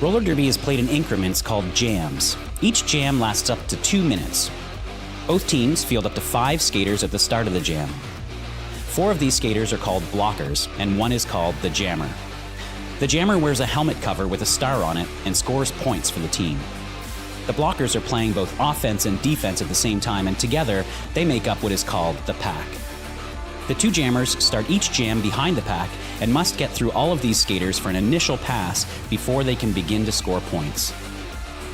Roller derby is played in increments called jams. Each jam lasts up to 2 minutes. Both teams field up to 5 skaters at the start of the jam. 4 of these skaters are called blockers, and 1 is called the jammer. The jammer wears a helmet cover with a star on it and scores points for the team. The blockers are playing both offense and defense at the same time, and together they make up what is called the pack. The 2 jammers start each jam behind the pack and must get through all of these skaters for an initial pass before they can begin to score points.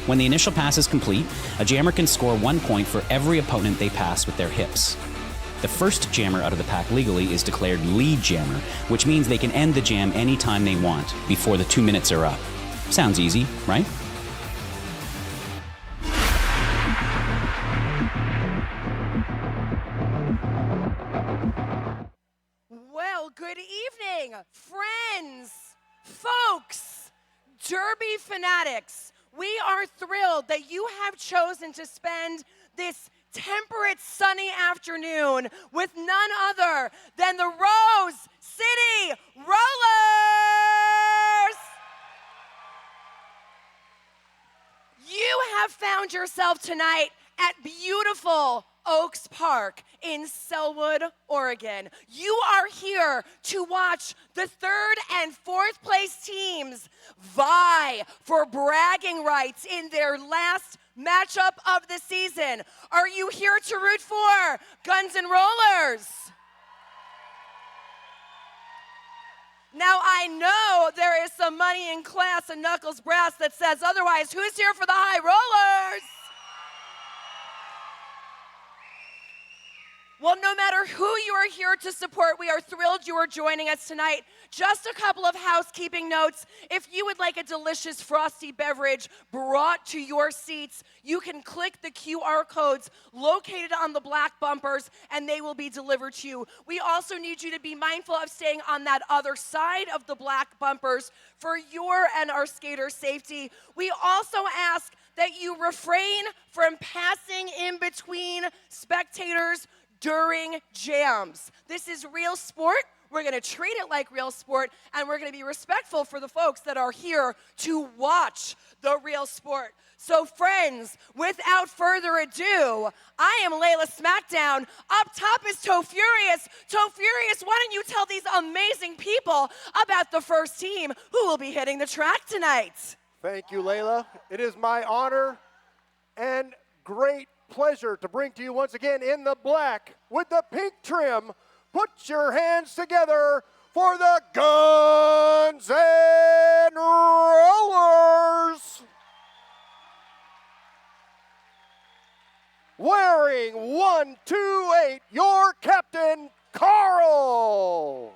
When the initial pass is complete, a jammer can score 1 point for every opponent they pass with their hips. The first jammer out of the pack legally is declared lead jammer, which means they can end the jam anytime they want before the 2 minutes are up. Sounds easy, right? Well, good evening, friends, folks, Derby fanatics. We are thrilled that you have chosen to spend this temperate sunny afternoon with none other than the Rose City Rollers. You have found yourself tonight at beautiful Oaks Park in Selwood, Oregon. You are here to watch the 3rd and 4th place teams vie for bragging rights in their last matchup of the season. Are you here to root for Guns N' Rollers? Now, I know there is some money in class and Knuckles brass that says otherwise. Who's here for the High Rollers? Well, no matter who you are here to support, we are thrilled you are joining us tonight. Just a couple of housekeeping notes. If you would like a delicious frosty beverage brought to your seats, you can click the QR codes located on the black bumpers and they will be delivered to you. We also need you to be mindful of staying on that other side of the black bumpers for your and our skaters' safety. We also ask that you refrain from passing in between spectators during jams. This is real sport. We're going to treat it like real sport, and we're going to be respectful for the folks that are here to watch the real sport. So friends, without further ado, I am Layla Smackdown. Up top is Toe Furious. Toe Furious, why don't you tell these amazing people about the first team who will be hitting the track tonight? Thank you, Layla. It is my honor and great pleasure to bring to you once again in the black with the pink trim. Put your hands together for the Guns N' Rollers. Wearing 128, your captain, Carl.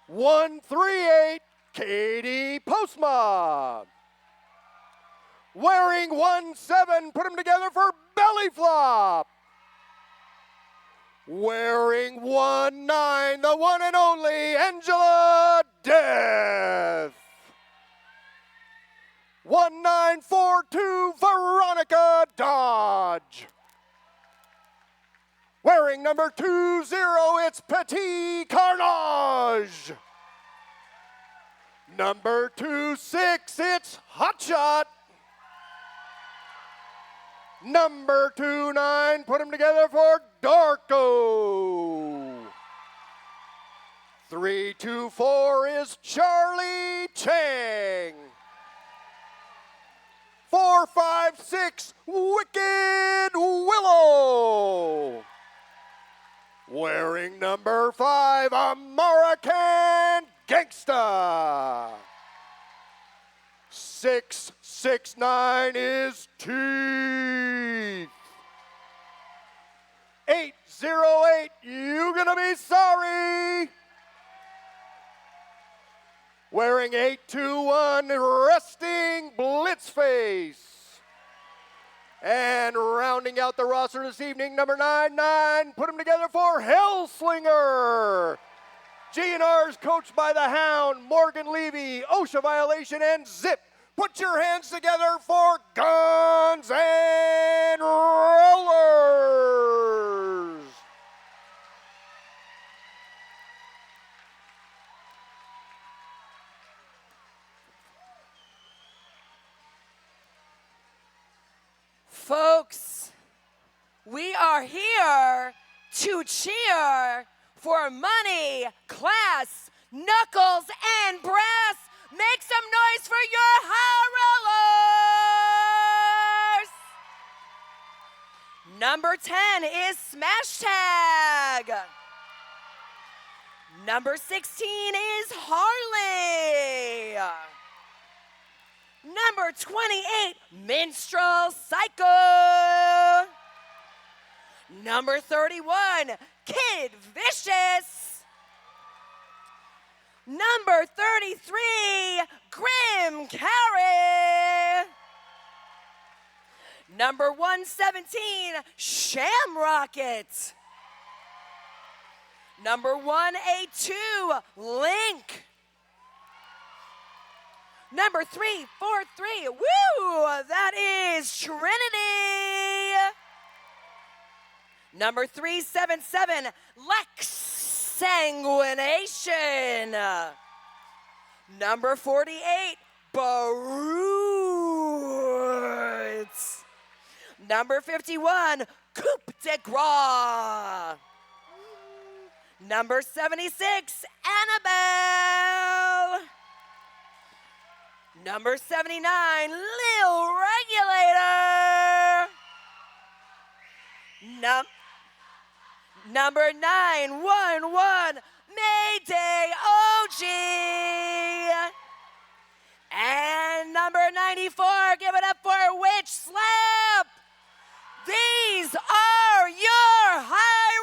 138, Katie Postma. Wearing 1-7, put them together for Belly Flop. Wearing 1-9, the one and only Angela Death. 1942, Veronica Dodge. Wearing number 20, it's Petit Carnage. Number 26, it's Hotshot. Number 29, put them together for Darko. 324 is Charlie Chang. 456, Wicked Willow. Wearing number 5, American Gangsta. 669 is Teeth. 808, you gonna be sorry. Wearing 821, Resting Blitzface. And rounding out the roster this evening, number 99, put them together for Hellslinger. GNR's coached by the Hound, Morgan Levy, OSHA Violation, and Zip. Put your hands together for Guns N' Rollers. We are here to cheer for money, class, knuckles, and brass. Make some noise for your high rollers! Number 10 is Smash Tag. Number 16 is Harley. Number 28, Minstrel Psycho. Number 31, Kid Vicious. Number 33, Grim Carry. Number 117, Shamrocket. Number 182, Link. Number 343, woo, that is Trinity. Number 377, Lex Sanguination. Number 48, Baroots. Number 51, Coupe de Gras. Number 76, Annabelle. Number 79, Lil Regulator. Number 911, Mayday OG. And number 94, give it up for Witch Slap. These are your high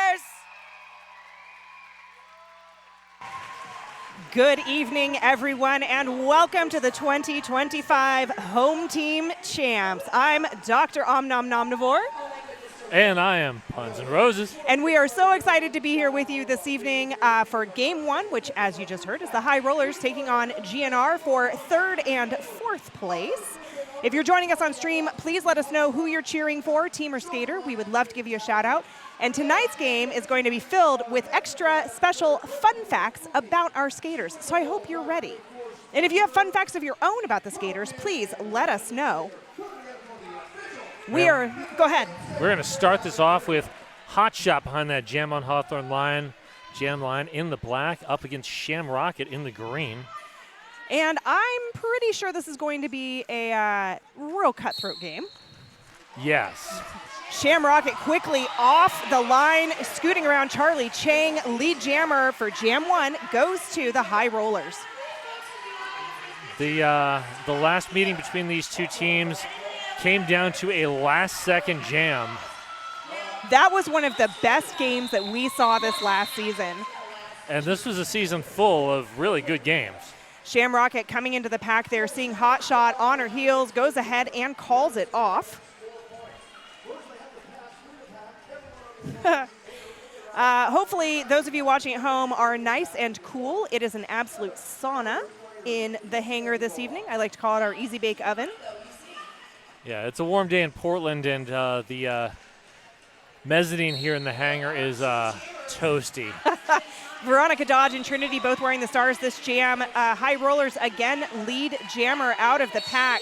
rollers. Good evening, everyone, and welcome to the 2025 Home Team Champs. I'm Dr. Omnomnomnivore. And I am Puns and Roses. And we are so excited to be here with you this evening for Game 1, which, as you just heard, is the High Rollers taking on GNR for 3rd and 4th place. If you're joining us on stream, please let us know who you're cheering for, team or skater. We would love to give you a shout out. And tonight's game is going to be filled with extra special fun facts about our skaters. So I hope you're ready. And if you have fun facts of your own about the skaters, please let us know. Go ahead. We're going to start this off with Hot Shot behind that Jam on Hawthorne line, Jam line in the black, up against Shamrocket in the green. And I'm pretty sure this is going to be a real cutthroat game. Yes. Shamrocket quickly off the line, scooting around Charlie Chang, lead jammer for Jam 1, goes to the High Rollers. The last meeting between these two teams came down to a last-second jam. That was one of the best games that we saw this last season. And this was a season full of really good games. Shamrocket coming into the pack there, seeing Hot Shot on her heels, goes ahead and calls it off. Hopefully, those of you watching at home are nice and cool. It is an absolute sauna in the hangar this evening. I like to call it our Easy Bake Oven. Yeah, it's a warm day in Portland, and the mezzanine here in the hangar is toasty. Veronica Dodge and Trinity both wearing the stars this jam. High Rollers again lead jammer out of the pack.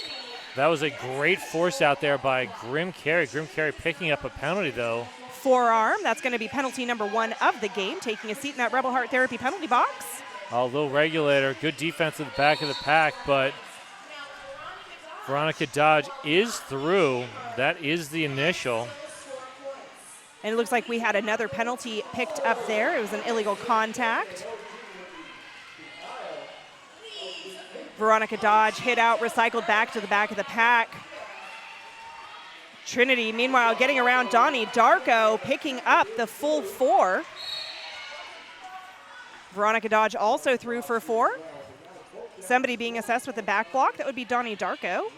That was a great force out there by Grim Carry. Grim Carry picking up a penalty, though. Forearm, that's going to be penalty number 1 of the game, taking a seat in that Rebel Heart Therapy penalty box. Although Regulator, good defense at the back of the pack, but Veronica Dodge is through. That is the initial. And it looks like we had another penalty picked up there. It was an illegal contact. Veronica Dodge hit out, recycled back to the back of the pack. Trinity, meanwhile, getting around Donnie Darko, picking up the full 4. Veronica Dodge also through for 4. Somebody being assessed with the back block. That would be Donnie Darko.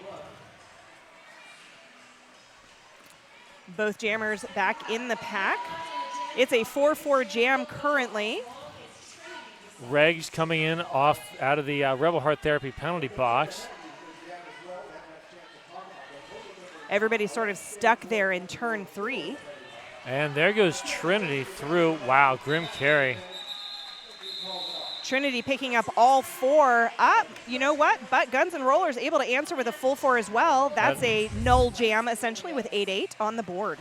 Both jammers back in the pack. It's a 4-4 jam currently. Regs coming in off out of the Rebel Heart Therapy penalty box. Everybody's sort of stuck there in turn 3. And there goes Trinity through. Wow, Grim Carry. Trinity picking up all 4 up. You know what? But Guns N' Rollers able to answer with a full 4 as well. That's a null jam, essentially, with 8-8 on the board.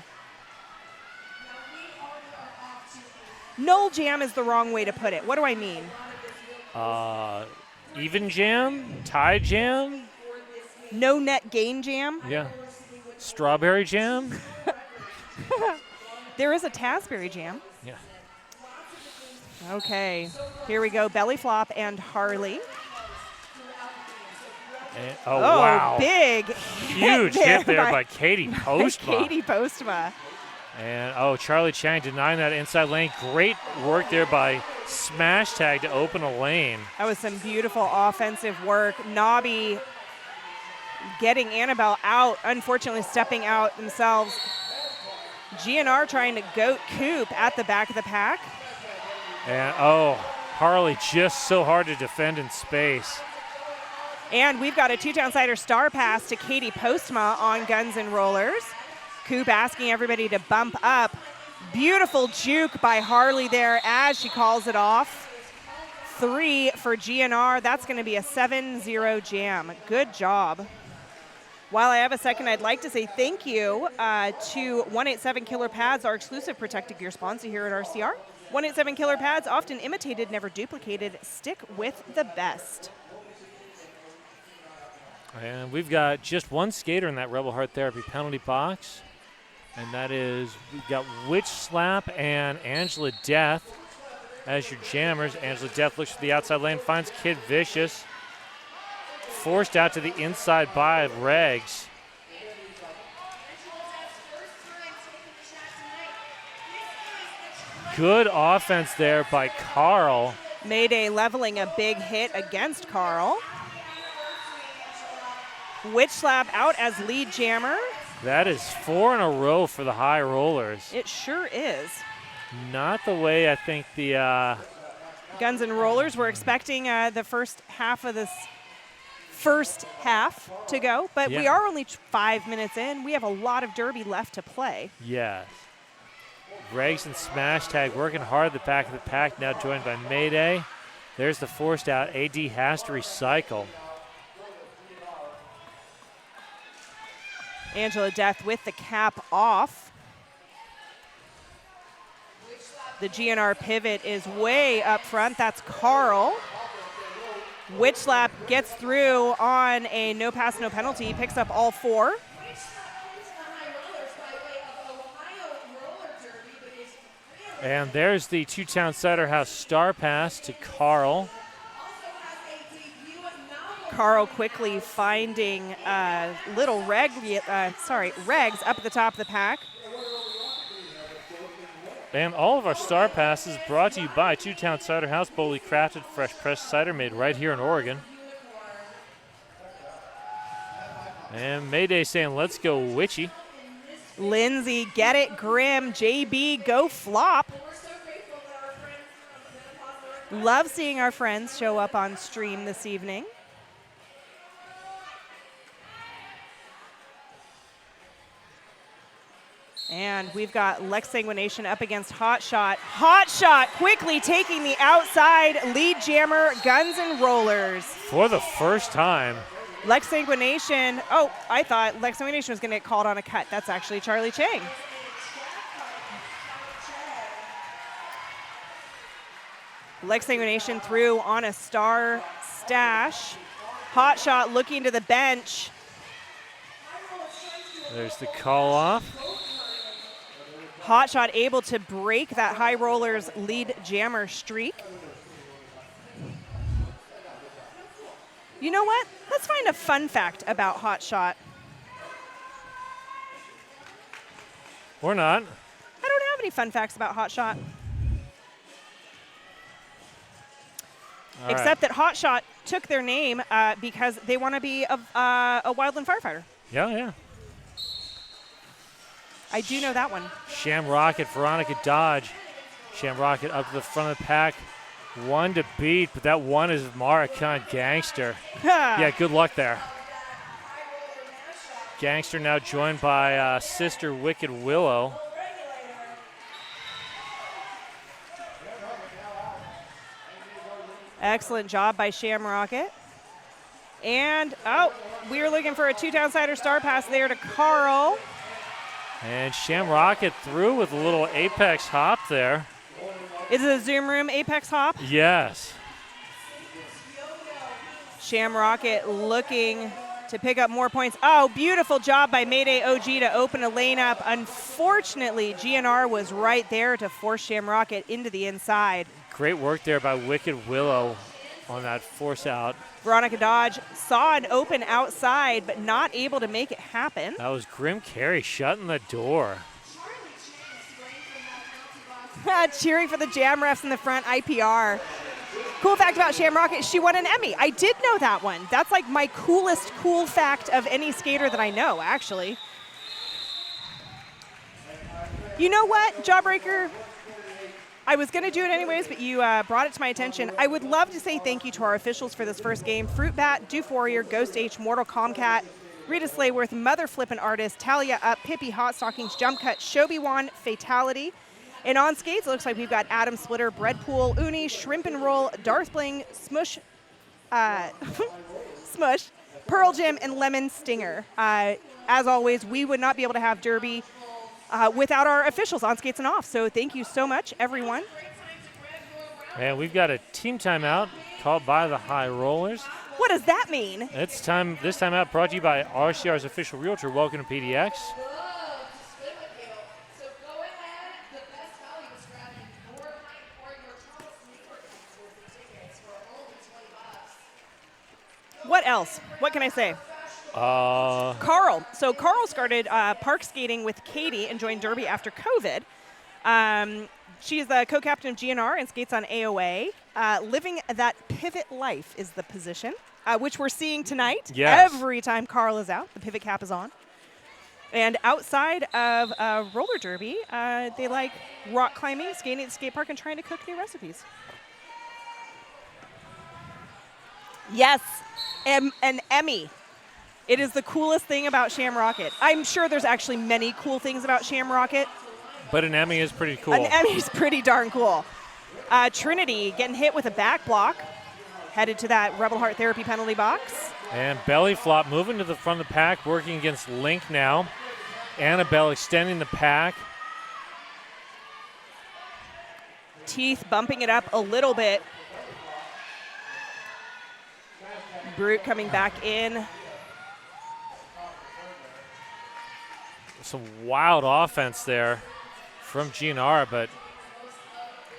Null jam is the wrong way to put it. What do I mean? Even jam? Tie jam? No net gain jam? Yeah. Strawberry jam? There is a Tasberry jam. Yeah. Okay, here we go. Belly flop and Harley. And, wow. Big Huge hit there by Katie Postma. Katie Postma. And, Charlie Chang denying that inside lane. Great work there by Smash Tag to open a lane. That was some beautiful offensive work. Nobby getting Annabelle out, unfortunately stepping out themselves. GNR trying to goat Coop at the back of the pack. And, Harley just so hard to defend in space. And we've got a 2-town-sider star pass to Katie Postma on Guns N' Rollers. Coop asking everybody to bump up. Beautiful juke by Harley there as she calls it off. 3 for GNR. That's going to be a 7-0 jam. Good job. While I have a second, I'd like to say thank you to 187 Killer Pads, our exclusive protected gear sponsor here at RCR. 187 Killer Pads, often imitated, never duplicated. Stick with the best. And we've got just one skater in that Rebel Heart Therapy penalty box. And that is, we've got Witch Slap and Angela Death as your jammers. Angela Death looks for the outside lane, finds Kid Vicious. Forced out to the inside by Regs. Good offense there by Carl. Mayday leveling a big hit against Carl. Witch Slap out as lead jammer. That is 4 in a row for the High Rollers. It sure is. Not the way I think the Guns N' Rollers were expecting the first half of this first half to go, but we are only 5 minutes in. We have a lot of derby left to play. Yes. Regs and Smash Tag working hard at the back of the pack, now joined by Mayday. There's the forced out. AD has to recycle. Angela Death with the cap off. The GNR pivot is way up front. That's Carl. Witch Slap gets through on a no pass, no penalty. Picks up all 4. And there's the 2-town cider house star pass to Carl. Carl quickly finding little Regs up at the top of the pack. And all of our star passes brought to you by 2-town cider house, boldly crafted, fresh pressed cider made right here in Oregon. And Mayday saying, let's go Witchy. Lindsay, get it, Grim. JB, go flop. Love seeing our friends show up on stream this evening. And we've got Lex Sanguination up against Hot Shot. Hot Shot quickly taking the outside lead jammer, Guns N' Rollers. For the first time. Lex Sanguination, I thought Lex Sanguination was going to get called on a cut. That's actually Charlie Chang. Lex Sanguination through on a star stash. Hot Shot looking to the bench. There's the call off. Hot Shot able to break that High Rollers lead jammer streak. You know what? Let's find a fun fact about Hot Shot. Or not. I don't have any fun facts about Hot Shot. Except that Hot Shot took their name because they want to be a wildland firefighter. Yeah. I do know that one. Sham Rocket, Veronica Dodge. Sham Rocket up to the front of the pack. 1 to beat, but that 1 is Maricon Gangster. Yeah, good luck there. Gangster now joined by Sister Wicked Willow. Excellent job by Shamrocket. And, we were looking for a 2-down-sider star pass there to Carl. And Shamrocket through with a little apex hop there. Is it a Zoom Room apex hop? Yes. Shamrocket looking to pick up more points. Oh, beautiful job by Mayday OG to open a lane up. Unfortunately, GNR was right there to force Shamrocket into the inside. Great work there by Wicked Willow on that force out. Veronica Dodge saw an open outside, but not able to make it happen. That was Grim Carey shutting the door. Cheering for the jam refs in the front, IPR. Cool fact about Shamrocket, she won an Emmy. I did know that one. That's like my coolest cool fact of any skater that I know, actually. You know what, Jawbreaker? I was going to do it anyways, but you brought it to my attention. I would love to say thank you to our officials for this first game. Fruit Bat, Doof Warrior, Ghost H, Mortal Comcat, Rita Slayworth, Mother Flippin' Artist, Talia Up, Pippi Hot Stockings, Jump Cut, Shobi Wan, Fatality. And on skates, it looks like we've got Adam Splitter, Breadpool, Uni, Shrimp and Roll, Darth Bling, Smush, Smush, Pearl Jam, and Lemon Stinger. As always, we would not be able to have Derby without our officials on skates and off. So thank you so much, everyone. And we've got a team timeout called by the High Rollers. What does that mean? It's time. This timeout brought to you by RCR's official realtor. Welcome to PDX. What else? What can I say? Carl. So Carl started park skating with Katie and joined Derby after COVID. She's the co-captain of GNR and skates on AOA. Living that pivot life is the position, which we're seeing tonight. Yes. Every time Carl is out, the pivot cap is on. And outside of roller derby, they like rock climbing, skating at the skate park, and trying to cook new recipes. Yes, an Emmy. It is the coolest thing about Shamrocket. I'm sure there's actually many cool things about Shamrocket. But an Emmy is pretty cool. An Emmy is pretty darn cool. Trinity getting hit with a back block, headed to that Rebel Heart Therapy penalty box. And Belly Flop moving to the front of the pack, working against Link now. Annabelle extending the pack. Teeth bumping it up a little bit. Brute coming back in. Some wild offense there from GNR, but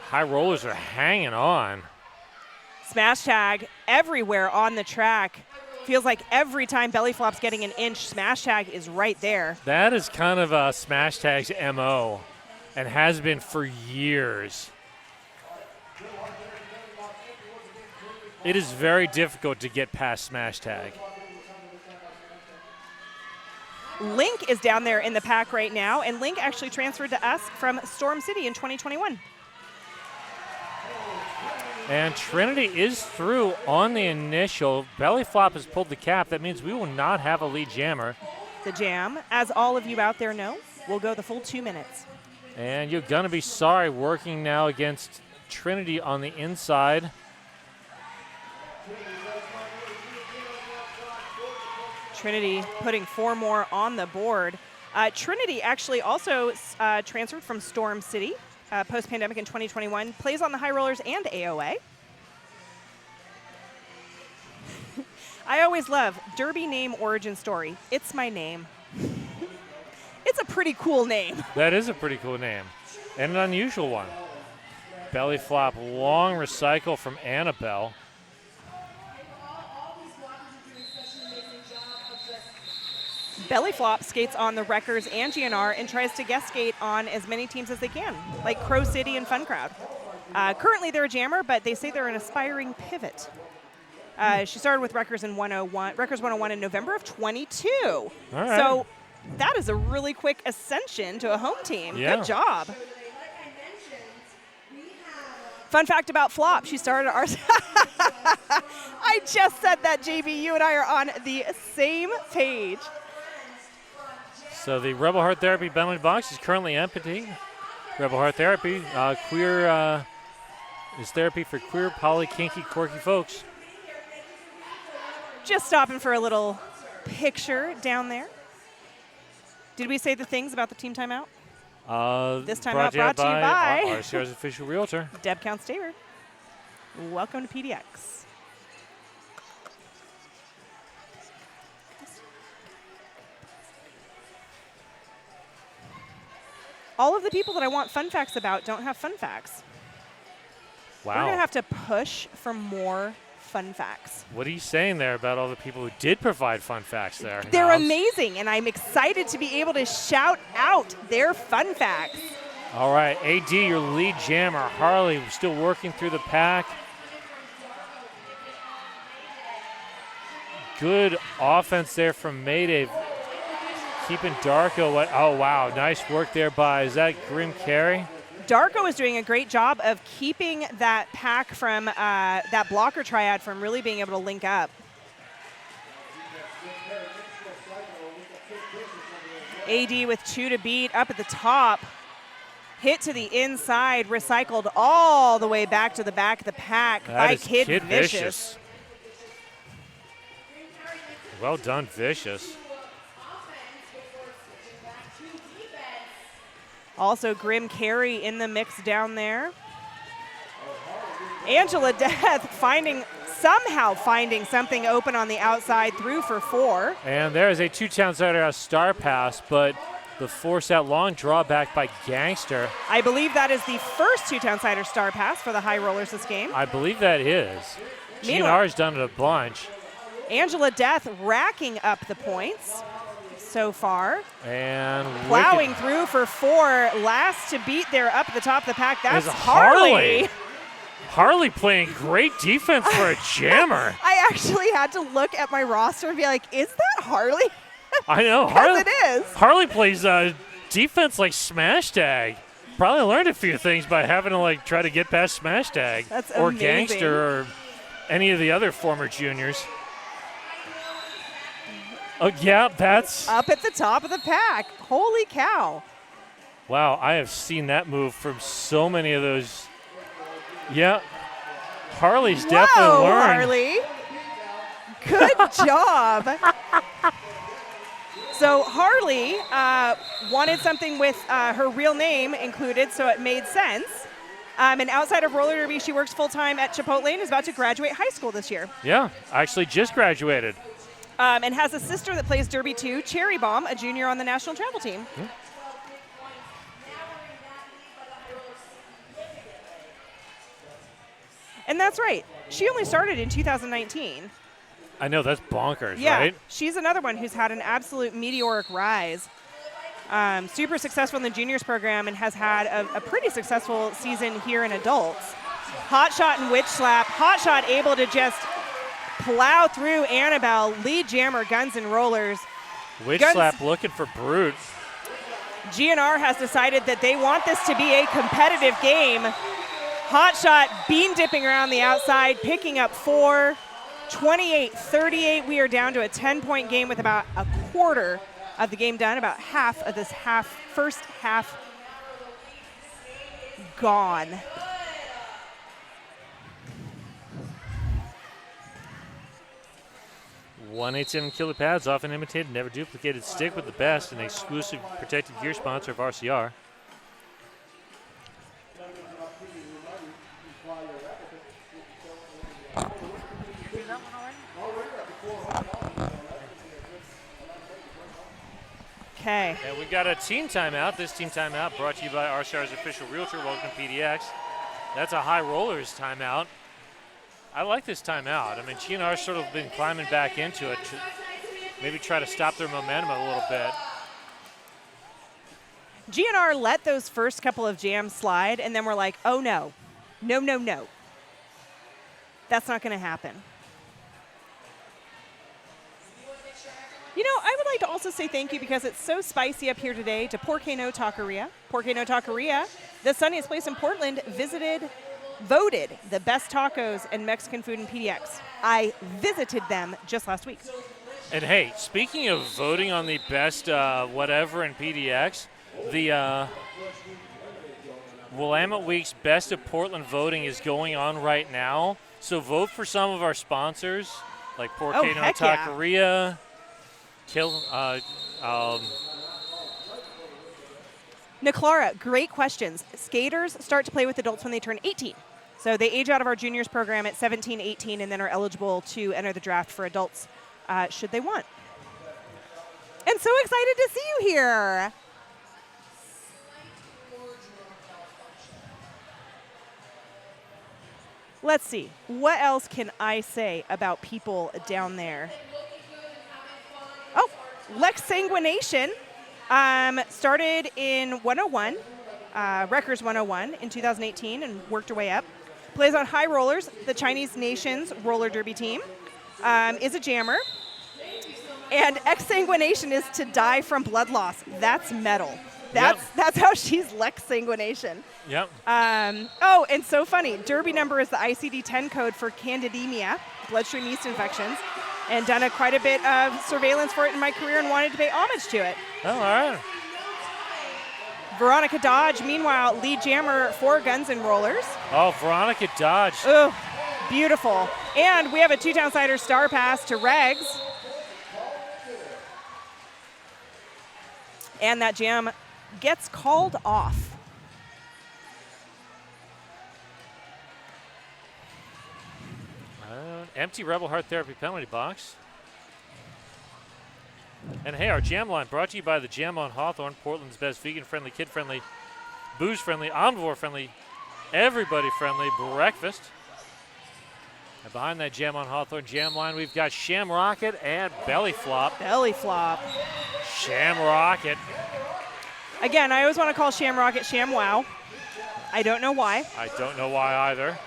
High Rollers are hanging on. Smash tag everywhere on the track. Feels like every time Belly Flop's getting an inch, smash tag is right there. That is kind of a Smash Tag's MO and has been for years. It is very difficult to get past Smash Tag. Link is down there in the pack right now, and Link actually transferred to us from Storm City in 2021. And Trinity is through on the initial. Belly Flop has pulled the cap. That means we will not have a lead jammer. The jam, as all of you out there know, will go the full 2 minutes. And you're going to be sorry working now against Trinity on the inside. Trinity putting 4 more on the board. Trinity actually also transferred from Storm City post-pandemic in 2021. Plays on the High Rollers and AOA. I always love Derby name origin story. It's my name. It's a pretty cool name. That is a pretty cool name. And an unusual one. Belly Flop, long recycle from Annabelle. Belly Flop skates on the Wreckers and GNR and tries to guest skate on as many teams as they can, like Crow City and Fun Crowd. Currently they're a jammer, but they say they're an aspiring pivot. She started with Wreckers 101 in November of 22. All right. So that is a really quick ascension to a home team. Yeah. Good job. Fun fact about Flop, she started our... I just said that, JB. You and I are on the same page. So the Rebel Heart Therapy penalty box is currently empty. Rebel Heart Therapy, queer is therapy for queer, poly, kinky, quirky folks. Just stopping for a little picture down there. Did we say the things about the team timeout? This timeout brought to you by RCR's official realtor, Deb Count-Staver. Welcome to PDX. All of the people that I want fun facts about don't have fun facts. Wow. We're going to have to push for more fun facts. What are you saying there about all the people who did provide fun facts there? They're Niles? amazing, and I'm excited to be able to shout out their fun facts. All right, AD, your lead jammer. Harley still working through the pack. Good offense there from Mayday. Keeping Darko. Oh, wow. Nice work there by, is that Grim Carey? Darko is doing a great job of keeping that pack from that blocker triad from really being able to link up. AD with 2 to beat up at the top. Hit to the inside, recycled all the way back to the back of the pack by Kid Vicious. Well done, Vicious. Also Grim Carey in the mix down there. Angela Death somehow finding something open on the outside, through for 4. And there is a 2-town-sider star pass, but the force out long drawback by Gangster. I believe that is the first 2-town-sider star pass for the High Rollers this game. I believe that is. GNR's done it a bunch. Angela Death racking up the points so far. And plowing through for 4. Last to beat there up at the top of the pack. That's Harley. Harley playing great defense for a jammer. I actually had to look at my roster and be like, is that Harley? I know. Because it is. Harley plays defense like Smash Tag. Probably learned a few things by having to try to get past Smash Tag. That's or amazing. Gangster or any of the other former juniors. Oh, yeah, that's up at the top of the pack. Holy cow. Wow, I have seen that move from so many of those. Yeah, Harley's definitely learned. Harley. Good job. So Harley wanted something with her real name included, so it made sense. And outside of roller derby, she works full-time at Chipotle and is about to graduate high school this year. Yeah, actually just graduated. And has a sister that plays derby too, Cherry Bomb, a junior on the national travel team. And that's right. She only started in 2019. I know, that's bonkers, yeah, right? She's another one who's had an absolute meteoric rise. Super successful in the juniors program and has had a pretty successful season here in adults. Hot shot and witch slap. Hot shot able to just plow through Annabelle. Lead jammer, Guns and Rollers. Witch slap looking for Brute. GNR has decided that they want this to be a competitive game. Hot shot, bean dipping around the outside, picking up 4. 28-38, we are down to a 10-point game with about a quarter of the game done, about half of this first half gone. .187 killer pads, often imitated, never duplicated. Stick with the best, an exclusive protected gear sponsor of RCR. Okay. And we got a team timeout. This team timeout brought to you by RCR's official realtor. Welcome to PDX. That's a High Rollers timeout. I like this timeout. I mean, GNR's sort of been climbing back into it to maybe try to stop their momentum a little bit. GNR let those first couple of jams slide, and then we're like, oh no, no, no, no. That's not going to happen. You know, I would like to also say thank you because it's so spicy up here today to Porque No Taqueria. Porque No Taqueria, the sunniest place in Portland, voted the best tacos and Mexican food in PDX. I visited them just last week. And hey, speaking of voting on the best whatever in PDX, the Willamette Week's Best of Portland voting is going on right now. So vote for some of our sponsors, like Porcano heck yeah. Taqueria, Niclara, great questions. Skaters start to play with adults when they turn 18. So they age out of our juniors program at 17, 18, and then are eligible to enter the draft for adults should they want. And so excited to see you here. Let's see. What else can I say about people down there? Oh, Lex Sanguination started in 101, Wreckers 101 in 2018 and worked her way up. Plays on High Rollers, the Chinese Nations roller derby team. Is a jammer. And exsanguination is to die from blood loss. That's metal. That's how she's Lex Sanguination. Yep. Oh, and so funny. Derby number is the ICD-10 code for candidemia, bloodstream yeast infections, and done quite a bit of surveillance for it in my career and wanted to pay homage to it. Oh, all right. Veronica Dodge, meanwhile, lead jammer for Guns N' Rollers. Oh, Veronica Dodge. Oh, beautiful. And we have a two-town cider star pass to Regs. And that jam gets called off. Empty Rebel Heart Therapy penalty box. And hey, our jam line brought to you by the Jam on Hawthorne, Portland's best vegan-friendly, kid-friendly, booze-friendly, omnivore-friendly, everybody-friendly breakfast. And behind that Jam on Hawthorne jam line, we've got Shamrocket and Belly Flop. Belly Flop. Shamrocket. Again, I always want to call Shamrocket ShamWow. I don't know why. I don't know why either.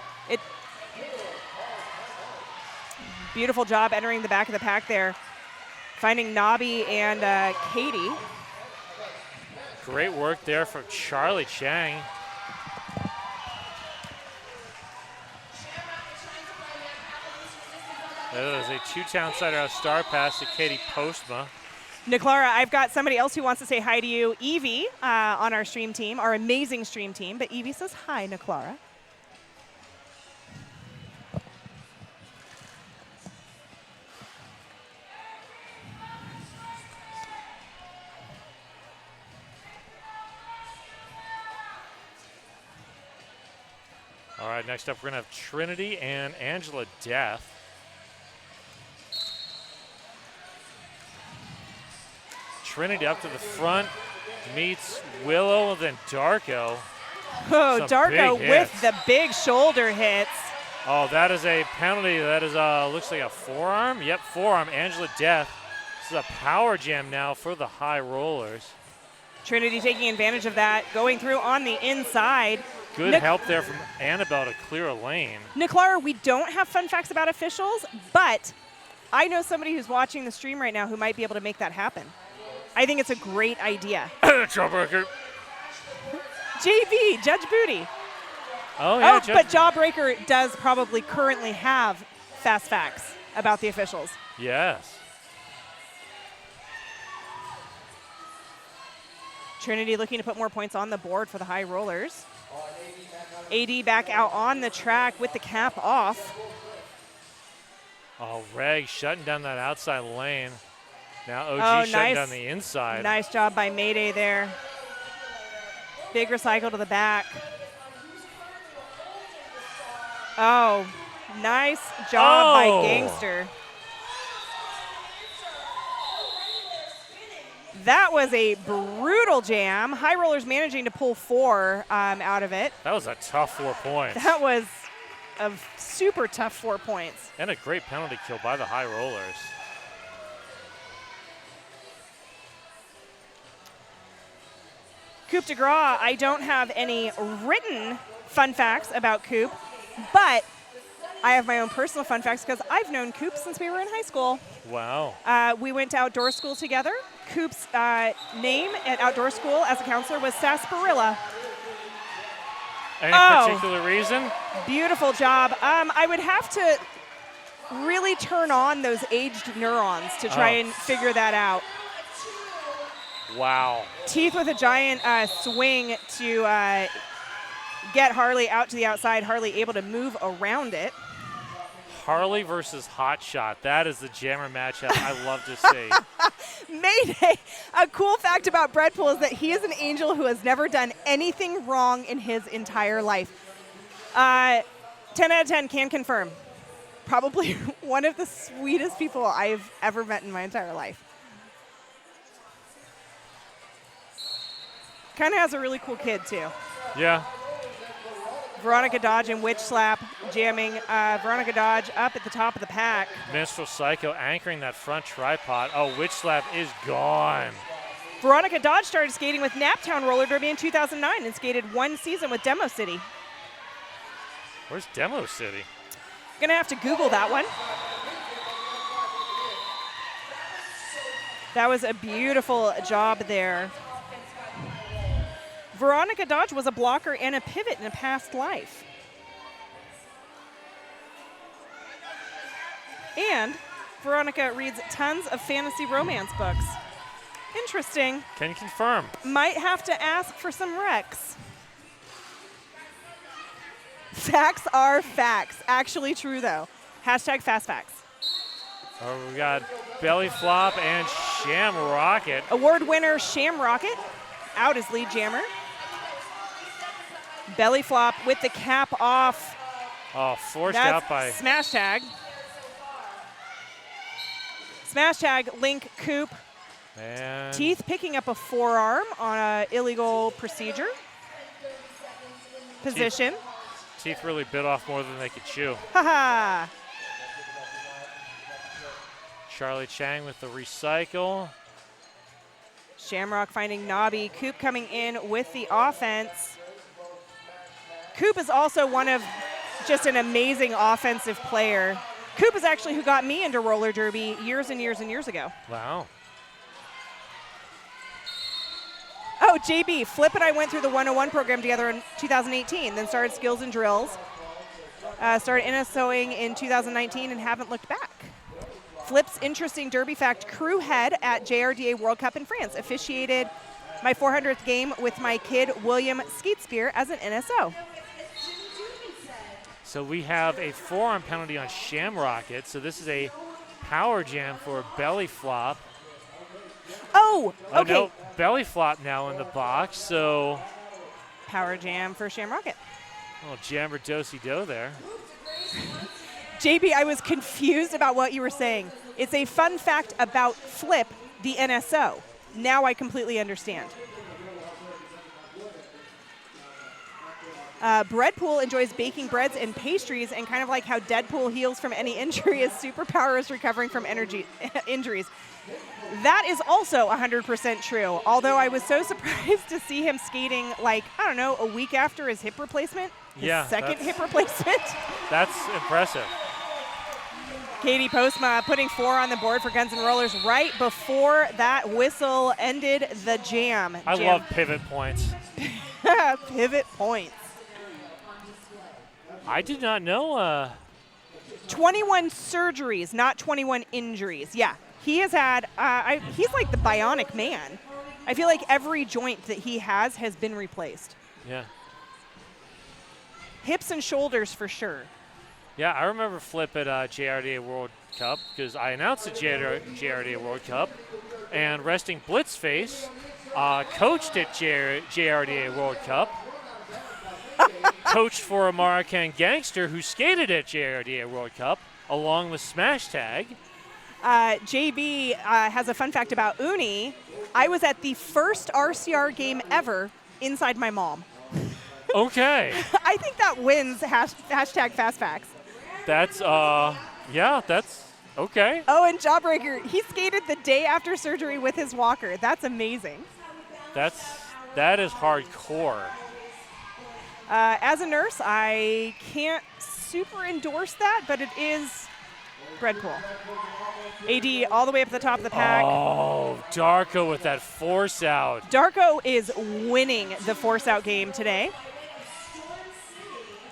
Beautiful job entering the back of the pack there. Finding Nobby and Katie. Great work there from Charlie Chang. That is a two-town cider out star pass to Katie Postma. Niclara, I've got somebody else who wants to say hi to you. Evie on our stream team, our amazing stream team. But Evie says hi, Niclara. All right, next up we're going to have Trinity and Angela Death. Trinity up to the front, meets Willow, and then Darko. Oh, Some Darko big with hits. the big shoulder hits. Oh, that is a penalty. That is, looks like a forearm. Yep, forearm. Angela Death. This is a power jam now for the High Rollers. Trinity taking advantage of that, going through on the inside. Good help there from Annabelle to clear a lane. Niclara, we don't have fun facts about officials, but I know somebody who's watching the stream right now who might be able to make that happen. I think it's a great idea. Jawbreaker. JB, Judge Booty. Oh, yeah. But Jawbreaker does probably currently have fast facts about the officials. Yes. Trinity looking to put more points on the board for the High Rollers. AD back out on the track with the cap off. Oh, Reg shutting down that outside lane. Now OG shutting down the inside. Nice job by Mayday there. Big recycle to the back. Oh, nice job by Gangster. That was a brutal jam. High Rollers managing to pull 4 out of it. That was a tough 4 points. That was a super tough 4 points. And a great penalty kill by the High Rollers. Coupe de Gras, I don't have any written fun facts about Coupe, but I have my own personal fun facts because I've known Coupe since we were in high school. Wow. We went to outdoor school together. Coupe's name at outdoor school as a counselor was Sarsaparilla. Any particular reason? Beautiful job. I would have to really turn on those aged neurons to try and figure that out. Wow. Teeth with a giant swing to get Harley out to the outside. Harley able to move around it. Harley versus Hot Shot. That is the jammer matchup I love to see. Mayday. A cool fact about Breadpool is that he is an angel who has never done anything wrong in his entire life. 10 out of 10 can confirm. Probably one of the sweetest people I've ever met in my entire life. Kind of has a really cool kid, too. Yeah. Veronica Dodge and Witch Slap jamming. Veronica Dodge up at the top of the pack. Minstrel Psycho anchoring that front tripod. Oh, Witch Slap is gone. Veronica Dodge started skating with Naptown Roller Derby in 2009 and skated 1 season with Demo City. Where's Demo City? Gonna have to Google that one. That was a beautiful job there. Veronica Dodge was a blocker and a pivot in a past life. And Veronica reads tons of fantasy romance books. Interesting. Can confirm. Might have to ask for some recs. Facts are facts. Actually true, though. Hashtag fast facts. Oh, we got Belly Flop and Sham Rocket. Award winner Sham Rocket out as lead jammer. Belly Flop with the cap off. Oh, forced That's out by Smash Tag. Smash Tag, Link, Coop. and Teeth picking up a forearm on an illegal procedure. Position. Teeth really bit off more than they could chew. Haha. Charlie Chang with the recycle. Shamrock finding Nobby. Coop coming in with the offense. Coop is also one of just an amazing offensive player. Coop is actually who got me into roller derby years and years and years ago. Wow. Oh, JB, Flip and I went through the 101 program together in 2018, then started skills and drills. Started NSOing in 2019 and haven't looked back. Flip's interesting derby fact, crew head at JRDA World Cup in France. Officiated my 400th game with my kid, William Skeetspear, as an NSO. So we have a forearm penalty on Shamrocket. So this is a power jam for Belly Flop. Oh, Oh, okay. no, Belly Flop now in the box. So, Power jam for Shamrocket. little jammer do-si-do there. JB, I was confused about what you were saying. It's a fun fact about Flip, the NSO. Now I completely understand. Breadpool enjoys baking breads and pastries, and kind of like how Deadpool heals from any injury, his superpower is recovering from injuries. That is also 100% true, although I was so surprised to see him skating, like, I don't know, a week after his hip replacement. His second hip replacement. That's impressive. Katie Postma putting 4 on the board for Guns N' Rollers right before that whistle ended the jam. I love pivot points. Pivot points. I did not know. 21 surgeries, not 21 injuries. Yeah, he has had, he's like the bionic man. I feel like every joint that he has been replaced. Yeah. Hips and shoulders for sure. Yeah, I remember Flip at JRDA World Cup because I announced the JRDA World Cup, and Resting Blitzface coached at JRDA World Cup. Coached for a Moroccan gangster who skated at JRDA World Cup along with Smash Tag. JB has a fun fact about Uni. I was at the first RCR game ever inside my mom. Okay. I think that wins hashtag fast facts. That's, yeah, that's okay. Oh, and Jawbreaker, he skated the day after surgery with his walker. That's amazing. That is hardcore. As a nurse, I can't super endorse that, but it is Breadpool. AD all the way up at the top of the pack. Oh, Darko with that force out. Darko is winning the force out game today.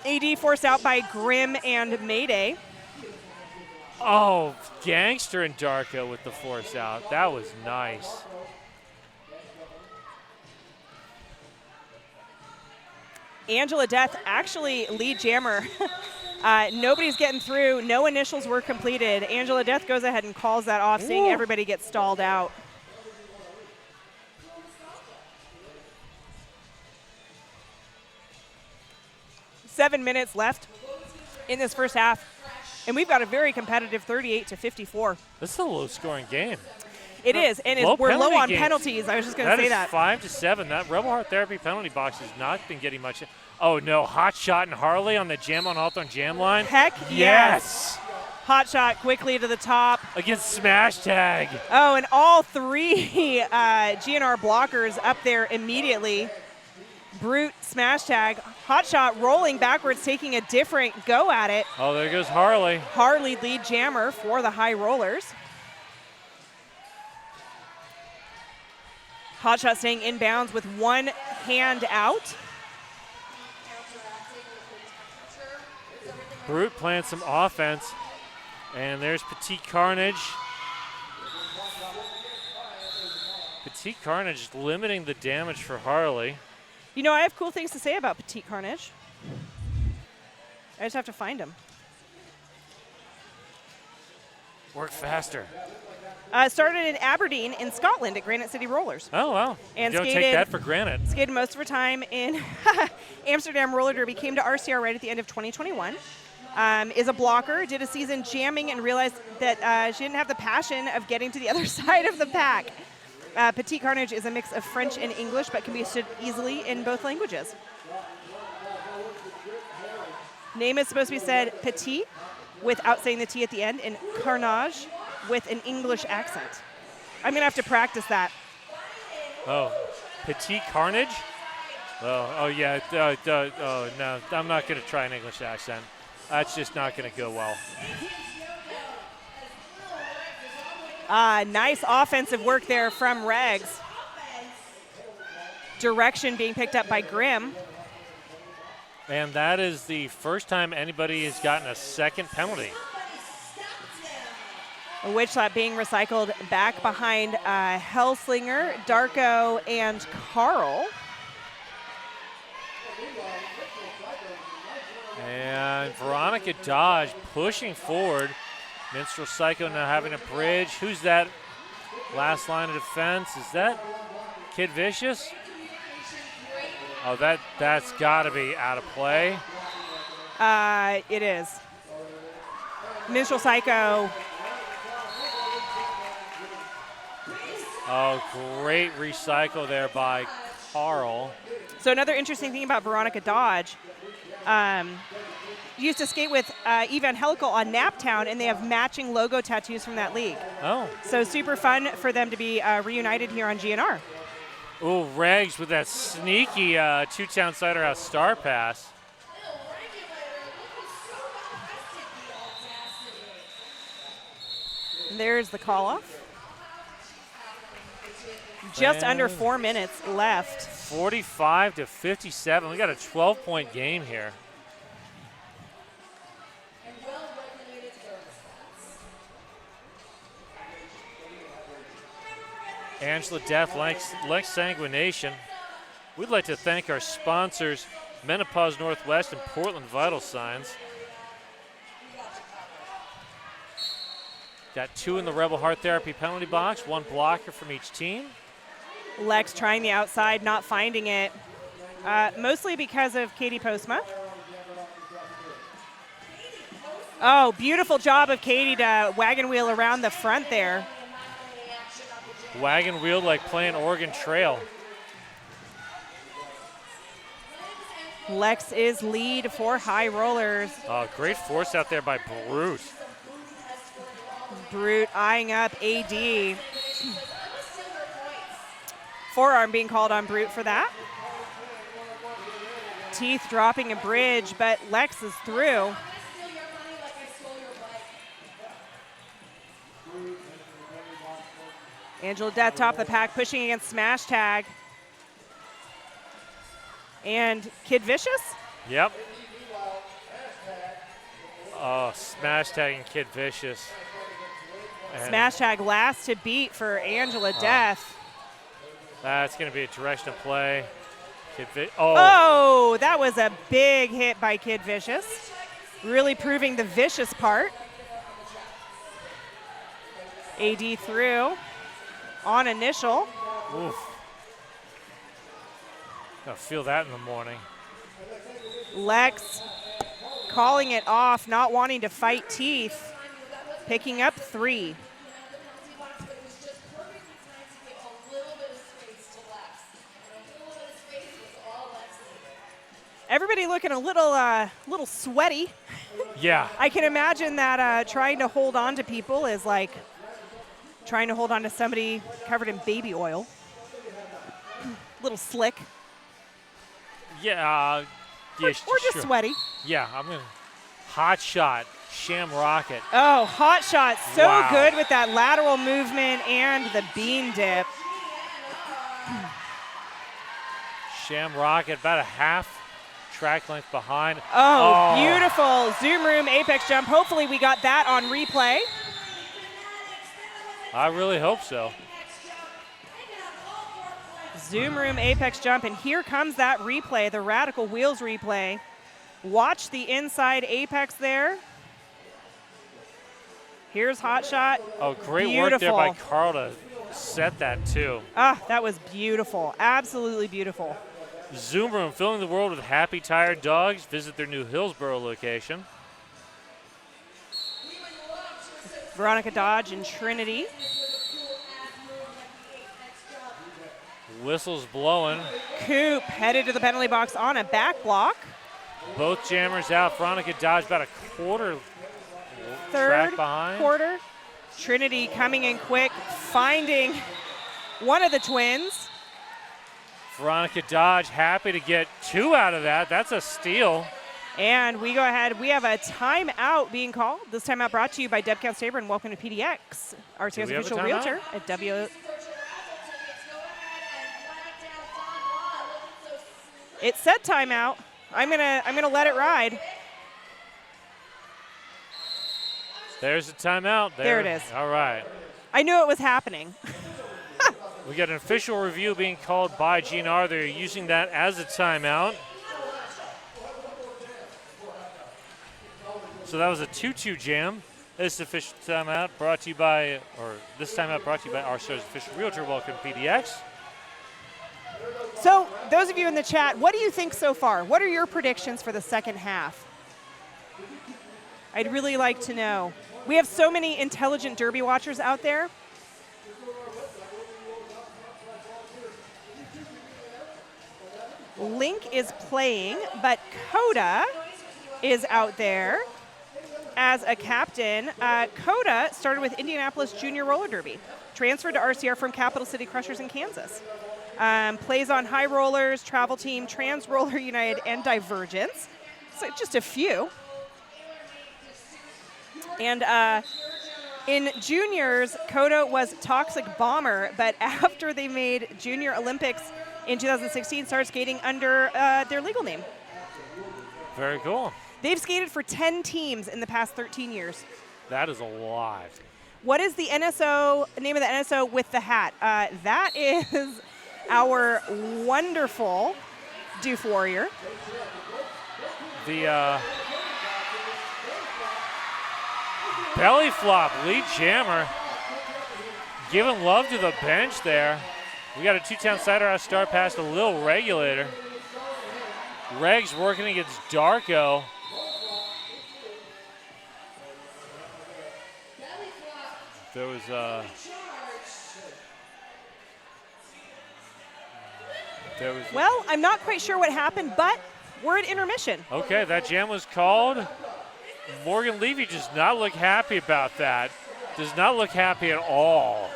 AD forced out by Grim and Mayday. Oh, Gangster and Darko with the force out. That was nice. Angela Death actually lead jammer. Nobody's getting through. No initials were completed. Angela Death goes ahead and calls that off, seeing everybody get stalled out. Seven minutes left in this first half, and we've got a very competitive 38-54. This is a low-scoring game. It is, and we're low on penalties. I was just going to say that. That is 5-7. That Rebel Heart Therapy penalty box has not been getting much. Oh, no. Hot shot and Harley on the jam on Hawthorne jam line. Heck yes. Hot shot quickly to the top. Against Smash Tag. Oh, and all three GNR blockers up there immediately. Brute, Smash Tag, Hot shot rolling backwards, taking a different go at it. Oh, there goes Harley. Harley lead jammer for the High Rollers. Hot shot staying inbounds with one hand out. Brute playing some offense. And there's Petite Carnage. Petite Carnage limiting the damage for Harley. You know, I have cool things to say about Petite Carnage. I just have to find them. Work faster. Started in Aberdeen in Scotland at Granite City Rollers. Oh, wow. And you don't take that for granted. Skated most of her time in Amsterdam Roller Derby, came to RCR right at the end of 2021. Is a blocker, did a season jamming and realized that she didn't have the passion of getting to the other side of the pack. Petite Carnage is a mix of French and English, but can be stood easily in both languages. Name is supposed to be said Petite without saying the T at the end, and Carnage with an English accent. I'm going to have to practice that. Oh, Petite Carnage? Oh yeah. Oh, no, I'm not going to try an English accent. That's just not going to go well. Nice offensive work there from Regs. Direction being picked up by Grimm. And that is the first time anybody has gotten a second penalty. A witch slap being recycled back behind Hellslinger, Darko, and Carl. And Veronica Dodge pushing forward. Minstrel Psycho now having a bridge. Who's that last line of defense? Is that Kid Vicious? Oh, that's got to be out of play. It is. Minstrel Psycho. Oh, great recycle there by Carl. So another interesting thing about Veronica Dodge, used to skate with Evangelical on Naptown, and they have matching logo tattoos from that league. Oh. So super fun for them to be reunited here on GNR. Oh, Regs with that sneaky two-town Cider House star pass. There's the call-off. Just under 4 minutes left. 45-57. We got a 12-point game here. Angela Death likes Sanguination. We'd like to thank our sponsors, Menopause Northwest and Portland Vital Signs. Got 2 in the Rebel Heart Therapy penalty box, 1 blocker from each team. Lex trying the outside, not finding it, mostly because of Katie Postma. Oh, beautiful job of Katie to wagon wheel around the front there. Wagon wheel like playing Oregon Trail. Lex is lead for High Rollers. Oh, great force out there by Brute. Brute eyeing up AD. Forearm being called on Brute for that. Teeth dropping a bridge, but Lex is through. Angela Death top of the pack, pushing against Smash Tag. And Kid Vicious? Yep. Oh, Smash Tagging Kid Vicious. And Smash Tag last to beat for Angela Death. that's going to be a direction of play. Oh, that was a big hit by Kid Vicious. Really proving the vicious part. AD through on initial. Oof. I'll feel that in the morning. Lex calling it off, not wanting to fight teeth. Picking up 3. Everybody looking a little sweaty. Yeah. I can imagine that trying to hold on to people is like trying to hold on to somebody covered in baby oil. Little slick. Yeah. Or just sweaty. Yeah, I'm going to hot shot, sham rocket. Oh, hot shot. So Wow. good with that lateral movement and the bean dip. Sham rocket, about a half track length behind. Oh, beautiful. Zoom room apex jump. Hopefully we got that on replay. I really hope so. Zoom room apex jump, and here comes that replay, the Radical Wheels replay. Watch the inside apex there. Here's hot shot. Oh, great work there by Carl to set that too. Ah, that was beautiful. Absolutely beautiful. Zoom room, filling the world with happy, tired dogs. Visit their new Hillsborough location. Veronica Dodge and Trinity. Whistles blowing. Coop headed to the penalty box on a back block. Both jammers out. Veronica Dodge about a quarter Third track behind. quarter. Trinity coming in quick, finding one of the twins. Veronica Dodge happy to get 2 out of that. That's a steal. And we go ahead. We have a timeout being called. This timeout brought to you by Deb Count-Saber and welcome to PDX, RTO's official realtor at W. It said timeout. I'm gonna let it ride. There's a timeout. There it is. All right. I knew it was happening. We got an official review being called by GNR. They're using that as a timeout. So that was a 2-2 jam. This official timeout brought to you by, our show's official realtor. Welcome to PDX. So those of you in the chat, what do you think so far? What are your predictions for the second half? I'd really like to know. We have so many intelligent derby watchers out there. Link is playing, but Coda is out there as a captain. Coda started with Indianapolis Junior Roller Derby, transferred to RCR from Capital City Crushers in Kansas. Plays on High Rollers, Travel Team, Trans Roller United, and Divergence. So just a few. And in juniors, Coda was Toxic Bomber, but after they made Junior Olympics in 2016, started skating under their legal name. Very cool. They've skated for 10 teams in the past 13 years. That is a lot. What is the NSO, name of the NSO with the hat? That is our wonderful Doof Warrior. The belly flop, lead jammer. Giving love to the bench there. We got a 2-town cider house start past a little regulator. Reg's working against Darko. There was Well, I'm not quite sure what happened, but we're at intermission. Okay, that jam was called. Morgan Levy does not look happy about that. Does not look happy at all.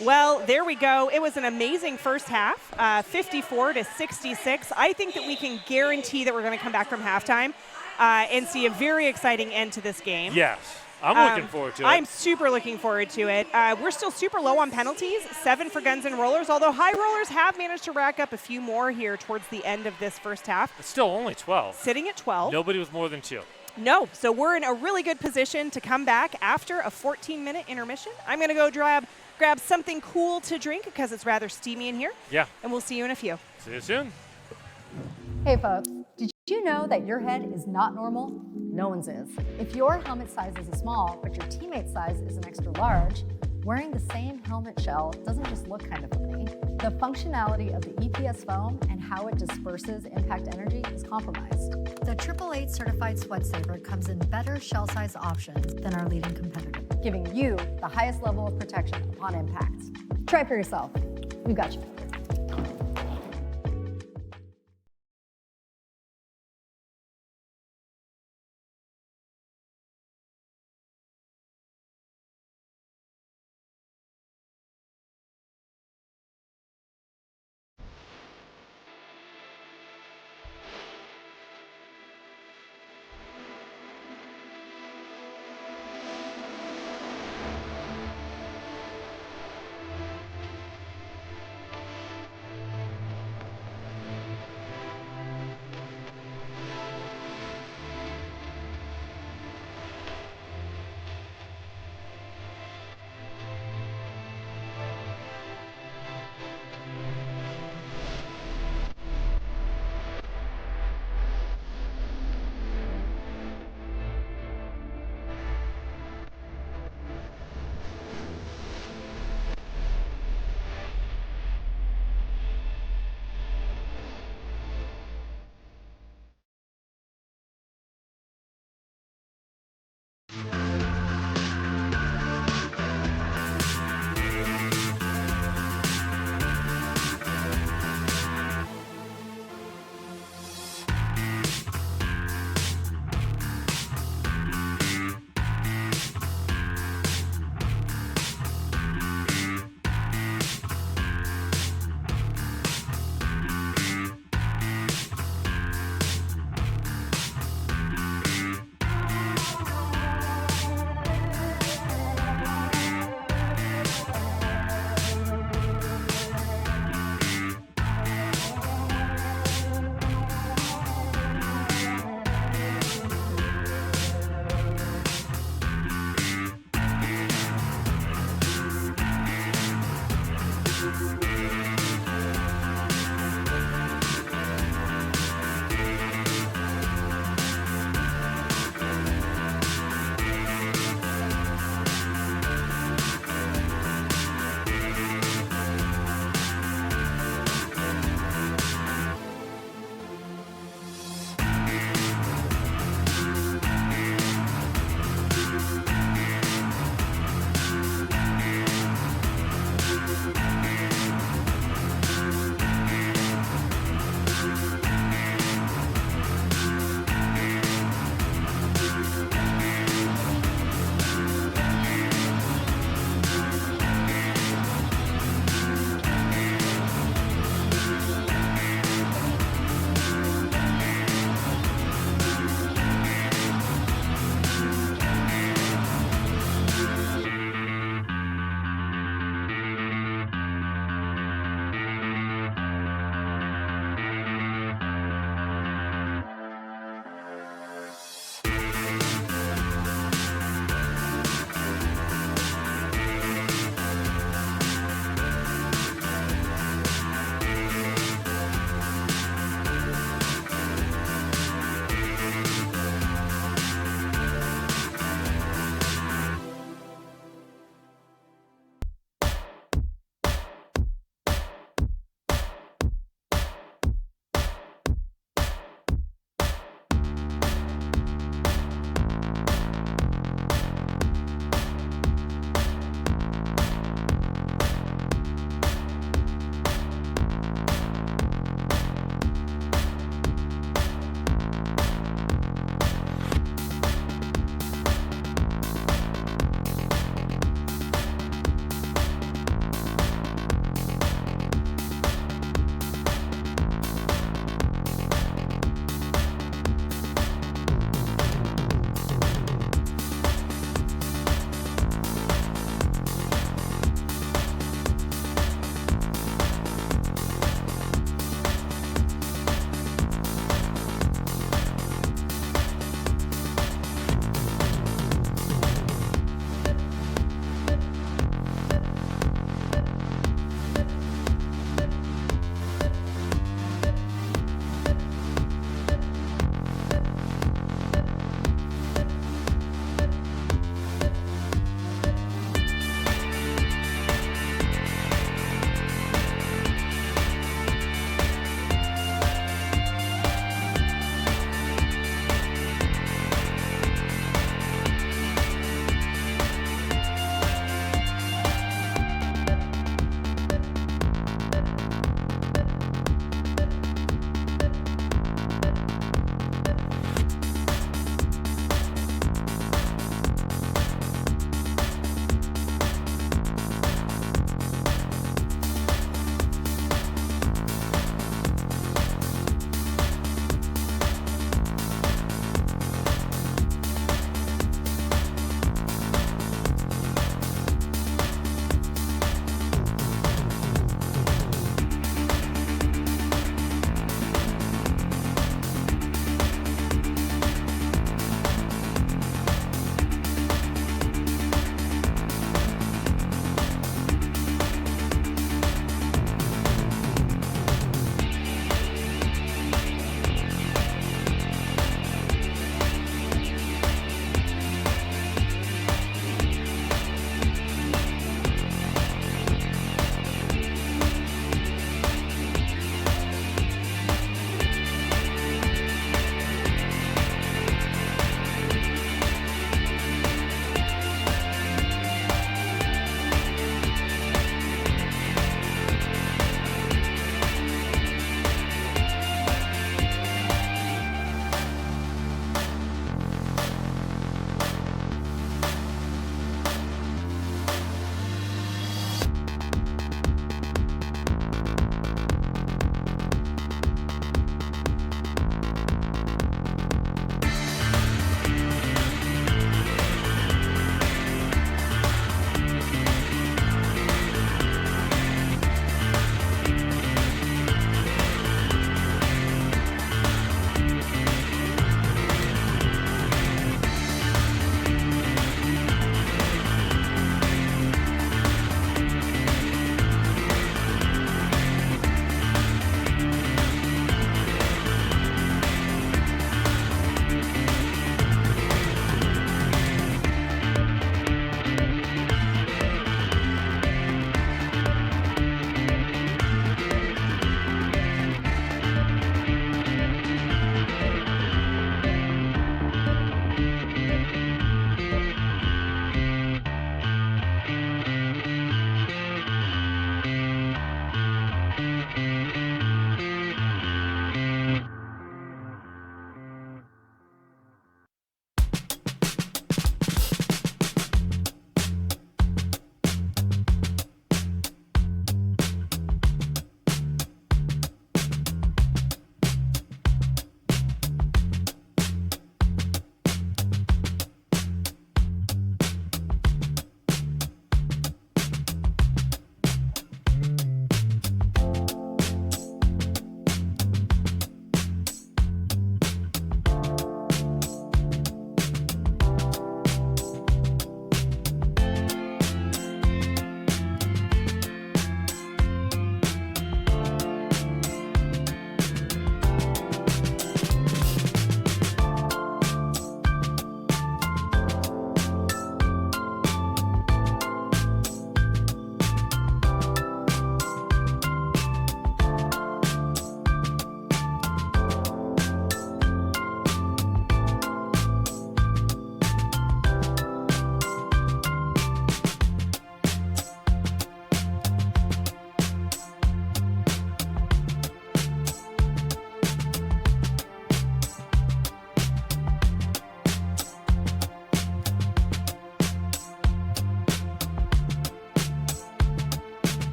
Well, there we go. It was an amazing first half, 54-66. I think that we can guarantee that we're going to come back from halftime and see a very exciting end to this game. Yes, I'm looking forward to it. I'm super looking forward to it. We're still super low on penalties, 7 for Guns and Rollers, although High Rollers have managed to rack up a few more here towards the end of this first half. It's still only 12. Sitting at 12. Nobody with more than 2. No, so we're in a really good position to come back after a 14-minute intermission. I'm going to go grab something cool to drink because it's rather steamy in here. Yeah. And we'll see you in a few. See See you soon. Hey folks, did you know that your head is not normal? No one's is. If your helmet size is a small, but your teammate's size is an extra large, wearing the same helmet shell doesn't just look kind of funny. The functionality of the EPS foam and how it disperses impact energy is compromised. The 888 certified sweat saver comes in better shell size options than our leading competitor, giving you the highest level of protection upon impact. Try it for yourself. We've got you covered.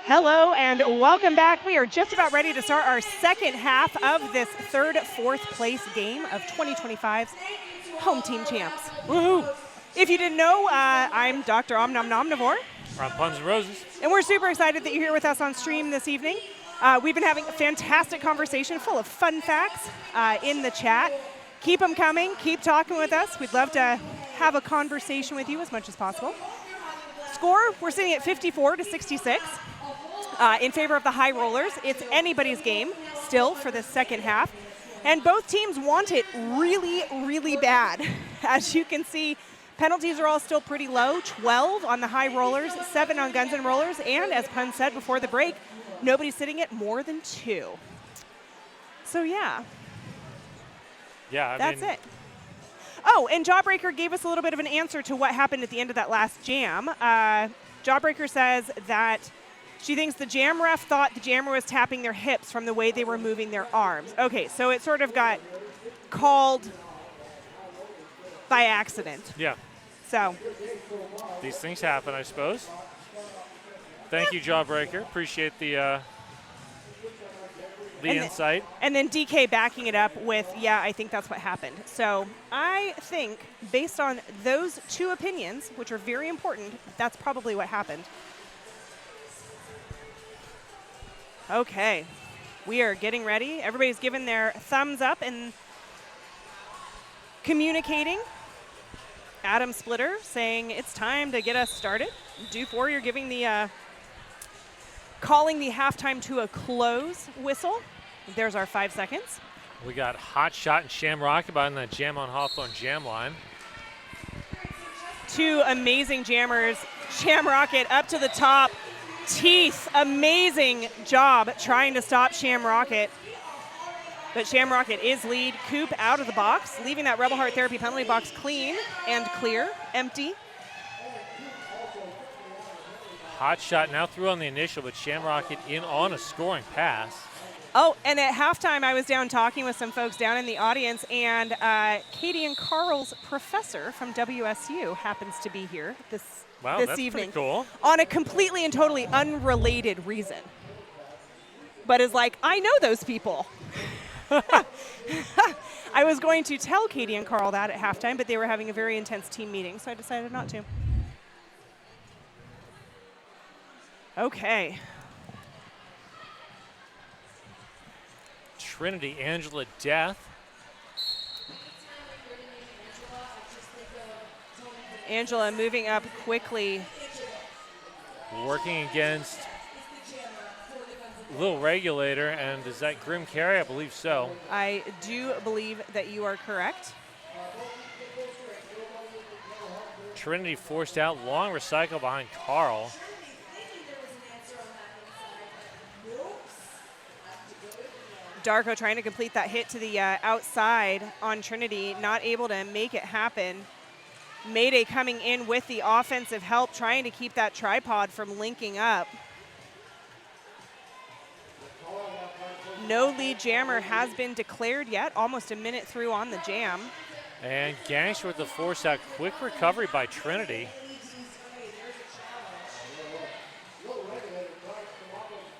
Hello and welcome back. We are just about ready to start our second half of this third, fourth place game of 2025's Home Team Champs. Woohoo! If you didn't know, I'm Dr. Omnivore. We're on Puns and Roses. And we're super excited that you're here with us on stream this evening. We've been having a fantastic conversation full of fun facts in the chat. Keep them coming. Keep talking with us. We'd love to have a conversation with you as much as possible. Score, we're sitting at 54-66 in favor of the High Rollers. It's anybody's game still for the second half. And both teams want it really, really bad. As you can see, penalties are all still pretty low, 12 on the High Rollers, 7 on Guns N' Rollers, and as Pun said before the break, nobody's sitting at more than 2. So yeah. Yeah, That's it. Oh, and Jawbreaker gave us a little bit of an answer to what happened at the end of that last jam. Jawbreaker says that she thinks the jam ref thought the jammer was tapping their hips from the way they were moving their arms. Okay, so it sort of got called by accident. Yeah. So. These things happen, I suppose. Thank you, Jawbreaker. Appreciate the insight. And then DK backing it up with, yeah, I think that's what happened. So I think, based on those two opinions, which are very important, that's probably what happened. Okay, we are getting ready. Everybody's given their thumbs up and communicating. Adam Splitter saying it's time to get us started. Do4, you're giving the calling the halftime to a close whistle. There's our 5 seconds. We got Hot Shot and Shamrock about in that Jam on Hawthorne jam line. Two amazing jammers. Shamrocket up to the top. Teeth, amazing job trying to stop Shamrocket. But Shamrocket is lead. Coop out of the box, leaving that Rebel Heart Therapy penalty box clean and clear, empty. Hot Shot now through on the initial, but Shamrocket in on a scoring pass. Oh, and at halftime, I was down talking with some folks down in the audience, and Katie and Carl's professor from WSU happens to be here this evening. Pretty cool. On a completely and totally unrelated reason. But is like, I know those people. I was going to tell Katie and Carl that at halftime, but they were having a very intense team meeting, so I decided not to. Okay. Trinity, Angela Death. Angela moving up quickly. Working against Lil Regulator, and is that Grim Carry? I believe so. I do believe that you are correct. Trinity forced out, long recycle behind Carl. Darko trying to complete that hit to the outside on Trinity, not able to make it happen. Mayday coming in with the offensive help, trying to keep that tripod from linking up. No lead jammer has been declared yet, almost a minute through on the jam. And Gangster with the force out, quick recovery by Trinity.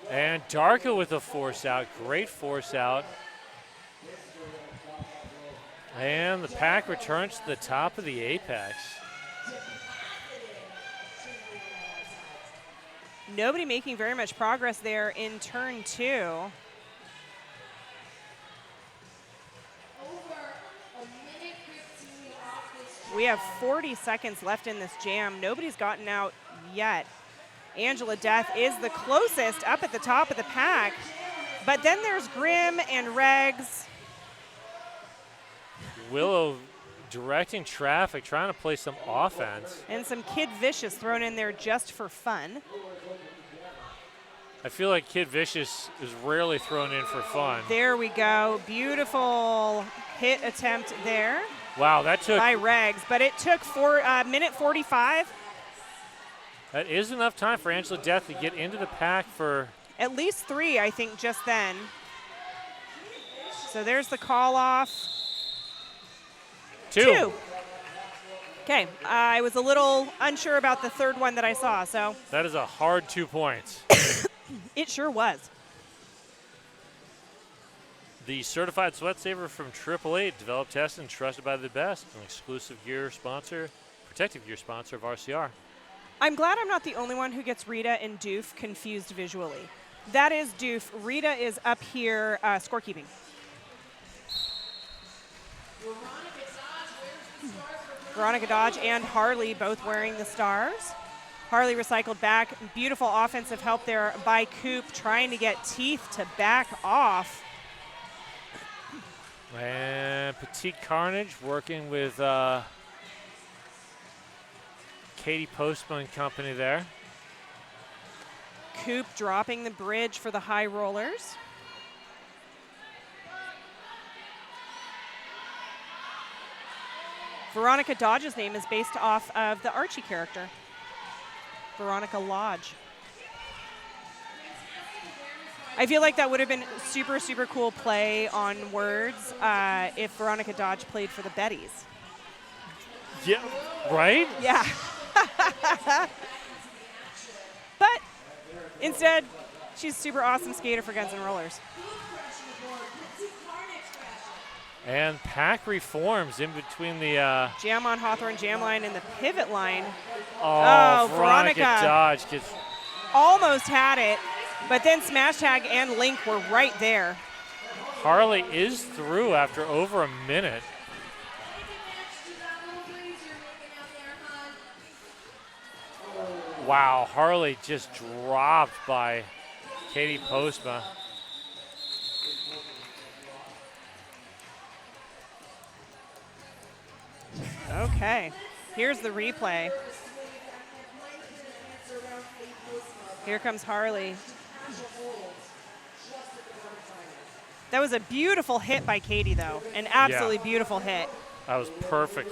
And Darko with the force out, great force out. And the pack returns to the top of the apex. Nobody making very much progress there in turn 2. We have 40 seconds left in this jam. Nobody's gotten out yet. Angela Death is the closest up at the top of the pack. But then there's Grim and Regs. Willow directing traffic, trying to play some offense. And some Kid Vicious thrown in there just for fun. I feel like Kid Vicious is rarely thrown in for fun. There we go. Beautiful hit attempt there. Wow, that took... by Regs, but it took minute 45. That is enough time for Angela Death to get into the pack for... At least 3, I think, just then. So there's the call off. 2. Okay, I was a little unsure about the third one that I saw, so. That is a hard 2 points. It sure was. The certified sweat saver from 888, developed, tested, and trusted by the best. An exclusive gear sponsor, protective gear sponsor of RCR. I'm glad I'm not the only one who gets Rita and Doof confused visually. That is Doof. Rita is up here scorekeeping. Veronica Dodge and Harley both wearing the stars. Harley recycled back. Beautiful offensive help there by Coop, trying to get Teeth to back off. And Petite Carnage working with Katie Postman and company there. Coop dropping the bridge for the high rollers. Veronica Dodge's name is based off of the Archie character, Veronica Lodge. I feel like that would have been super, super cool play on words if Veronica Dodge played for the Bettys. Yeah, right? Yeah. But instead, she's a super awesome skater for Guns N' Rollers. And pack reforms in between the Jam on Hawthorne jam line and the pivot line. Veronica Dodge gets almost had it, but then Smash Tag and Link were right there. Harley is through after over a minute. Wow, Harley just dropped by Katie Postma. Okay, here's the replay. Here comes Harley. That was a beautiful hit by Katie, though. An absolutely beautiful hit. That was perfect.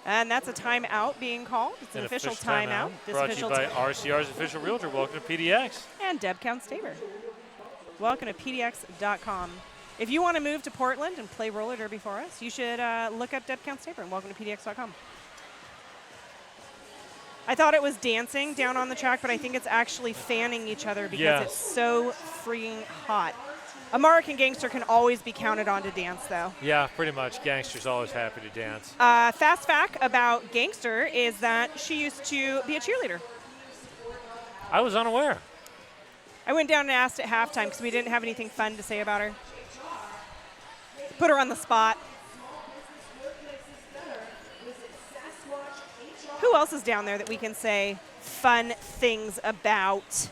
And that's a timeout being called. It's an official timeout. Brought to you by RCR's official realtor. Welcome to PDX. And Deb Count-Staber. Welcome to PDX.com. If you want to move to Portland and play roller derby for us, you should look up Deb Count-Staber and welcome to PDX.com. I thought it was dancing down on the track, but I think it's actually fanning each other because it's so freaking hot. American Gangster can always be counted on to dance, though. Yeah, pretty much. Gangster's always happy to dance. Fast fact about Gangster is that she used to be a cheerleader. I was unaware. I went down and asked at halftime because we didn't have anything fun to say about her. Put her on the spot. Who else is down there that we can say fun things about?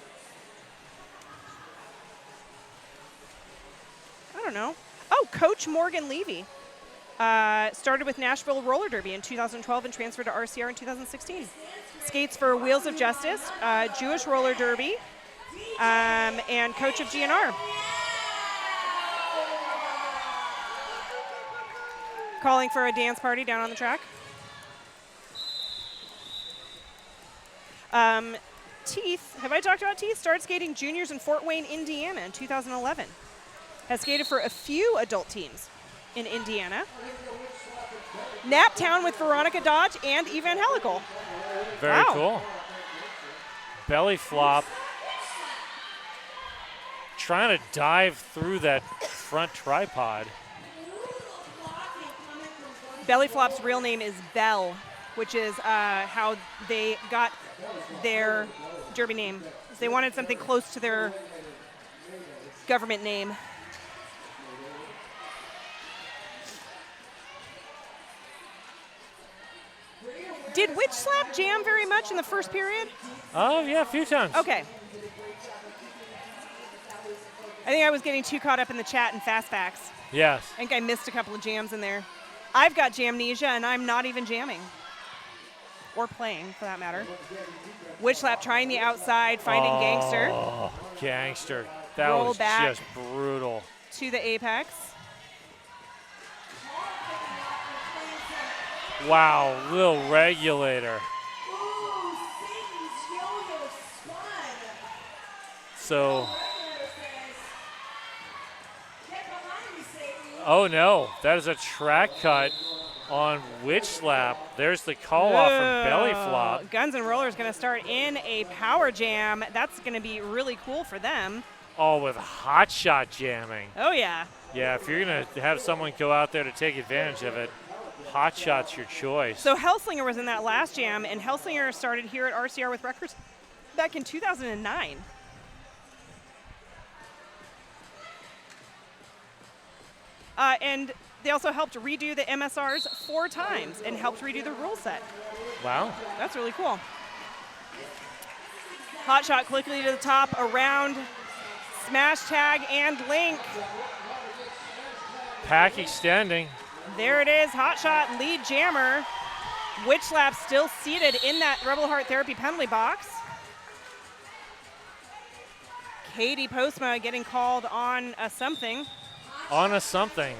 I don't know. Oh, Coach Morgan Levy. Started with Nashville Roller Derby in 2012 and transferred to RCR in 2016. Skates for Wheels of Justice, Jewish Roller Derby, and coach of GNR. Calling for a dance party down on the track. Teeth, have I talked about Teeth? Started skating juniors in Fort Wayne, Indiana in 2011. Has skated for a few adult teams in Indiana. Naptown with Veronica Dodge and Evangelical. Very cool. Belly flop. Trying to dive through that front tripod. Belly flop's real name is Bell, which is how they got their derby name. They wanted something close to their government name. Did Witch Slap jam very much in the first period? Oh, yeah, a few times. Okay. I think I was getting too caught up in the chat and fast facts. Yes. I think I missed a couple of jams in there. I've got jamnesia, and I'm not even jamming. Or playing, for that matter. Witch Slap trying the outside, finding Gangster. Oh, Gangster. That Roll was back just brutal. to the apex. Wow, little regulator. So, oh no, that is a track cut. on which slap. There's the call off from belly flop. Guns and Rollers going to start in a power jam. That's going to be really cool for them. Oh, with hot shot jamming. Oh, yeah. Yeah, if you're going to have someone go out there to take advantage of it, hot shot's your choice. So Hellslinger was in that last jam, and Hellslinger started here at RCR with records back in 2009. And they also helped redo the MSRs 4 times and helped redo the rule set. Wow. That's really cool. Hot shot quickly to the top, around, smash tag, and link. Pack extending. There it is, hot shot, lead jammer. Witch slap still seated in that Rebel Heart Therapy penalty box. Katie Postma getting called on a something. On a something.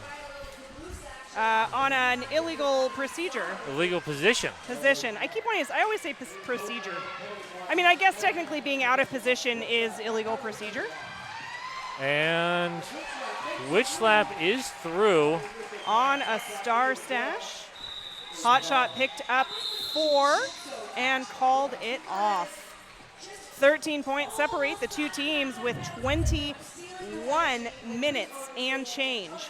On an illegal procedure. Illegal position. Position. I keep wanting to, I always say procedure. I mean, I guess technically being out of position is illegal procedure. And Witch slap is through. On a star stash. Hot shot picked up 4 and called it off. 13 points separate the two teams with 21 minutes and change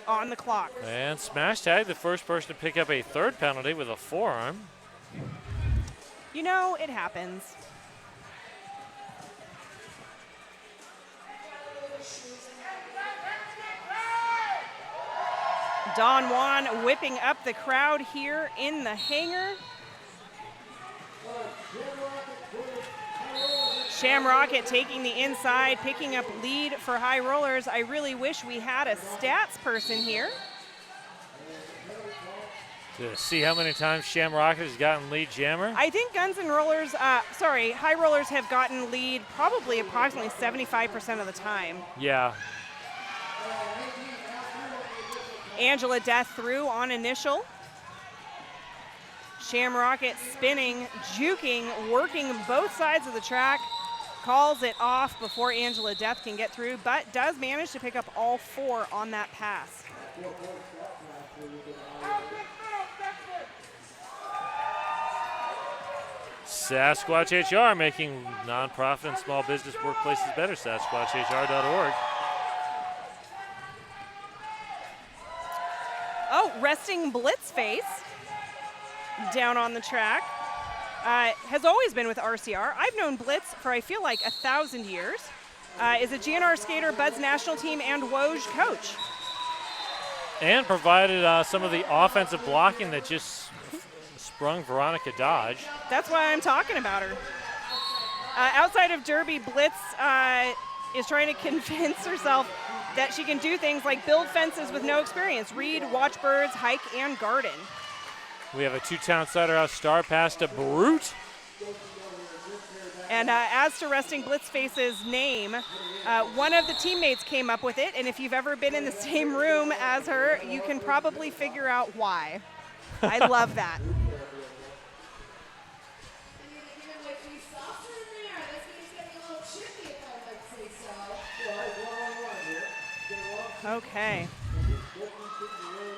on the clock. And smash tag, the first person to pick up a third penalty with a forearm. You know, it happens. Don Juan whipping up the crowd here in the hangar. Shamrocket taking the inside, picking up lead for High Rollers. I really wish we had a stats person here. To see how many times Shamrocket has gotten lead jammer. I think Guns and Rollers, High Rollers have gotten lead probably approximately 75% of the time. Yeah. Angela Death through on initial. Shamrocket spinning, juking, working both sides of the track. Calls it off before Angela Death can get through, but does manage to pick up all 4 on that pass. Sasquatch HR making nonprofit and small business workplaces better. SasquatchHR.org. Oh, resting Blitz face down on the track. Has always been with RCR. I've known Blitz for I feel like 1,000 years. Is a GNR skater, Bud's national team, and Woj coach. And provided some of the offensive blocking that just sprung Veronica Dodge. That's why I'm talking about her. Outside of Derby, Blitz is trying to convince herself that she can do things like build fences with no experience, read, watch birds, hike, and garden. We have a 2-town cider house star pass to Brute. And as to resting Blitzface's name, one of the teammates came up with it, and if you've ever been in the same room as her, you can probably figure out why. I love that. Okay.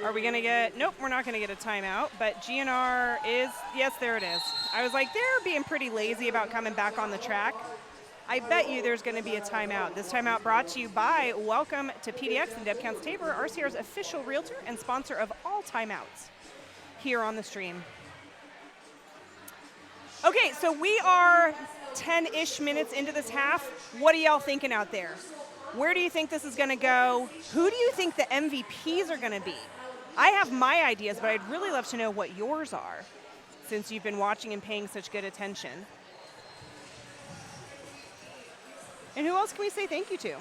Are we going to get, nope, we're not going to get a timeout, but GNR is, yes, there it is. I was like, they're being pretty lazy about coming back on the track. I bet you there's going to be a timeout. This timeout brought to you by Welcome to PDX and Deb Counts Tabor, RCR's official realtor and sponsor of all timeouts here on the stream. Okay, so we are 10-ish minutes into this half. What are y'all thinking out there? Where do you think this is going to go? Who do you think the MVPs are going to be? I have my ideas, but I'd really love to know what yours are, since you've been watching and paying such good attention. And who else can we say thank you to?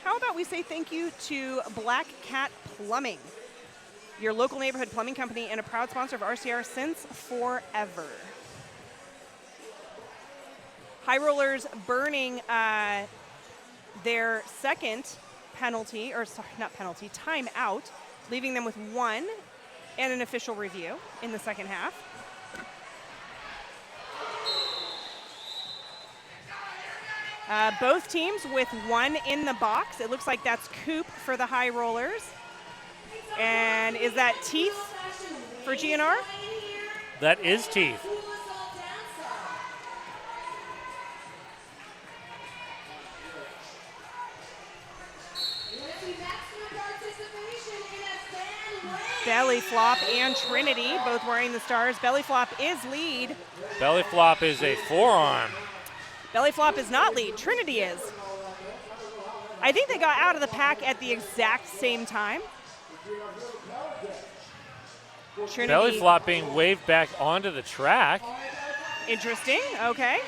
How about we say thank you to Black Cat Plumbing, your local neighborhood plumbing company and a proud sponsor of RCR since forever. High Rollers burning their second penalty, or sorry, not penalty, timeout, leaving them with 1 and an official review in the second half. Both teams with 1 in the box. It looks like that's Coop for the High Rollers. And is that teeth for GNR? That is teeth. Belly flop and Trinity, both wearing the stars. Belly flop is lead. Belly flop is a forearm. Belly flop is not lead. Trinity is. I think they got out of the pack at the exact same time. Trinity. Belly flop being waved back onto the track. Interesting. Okay.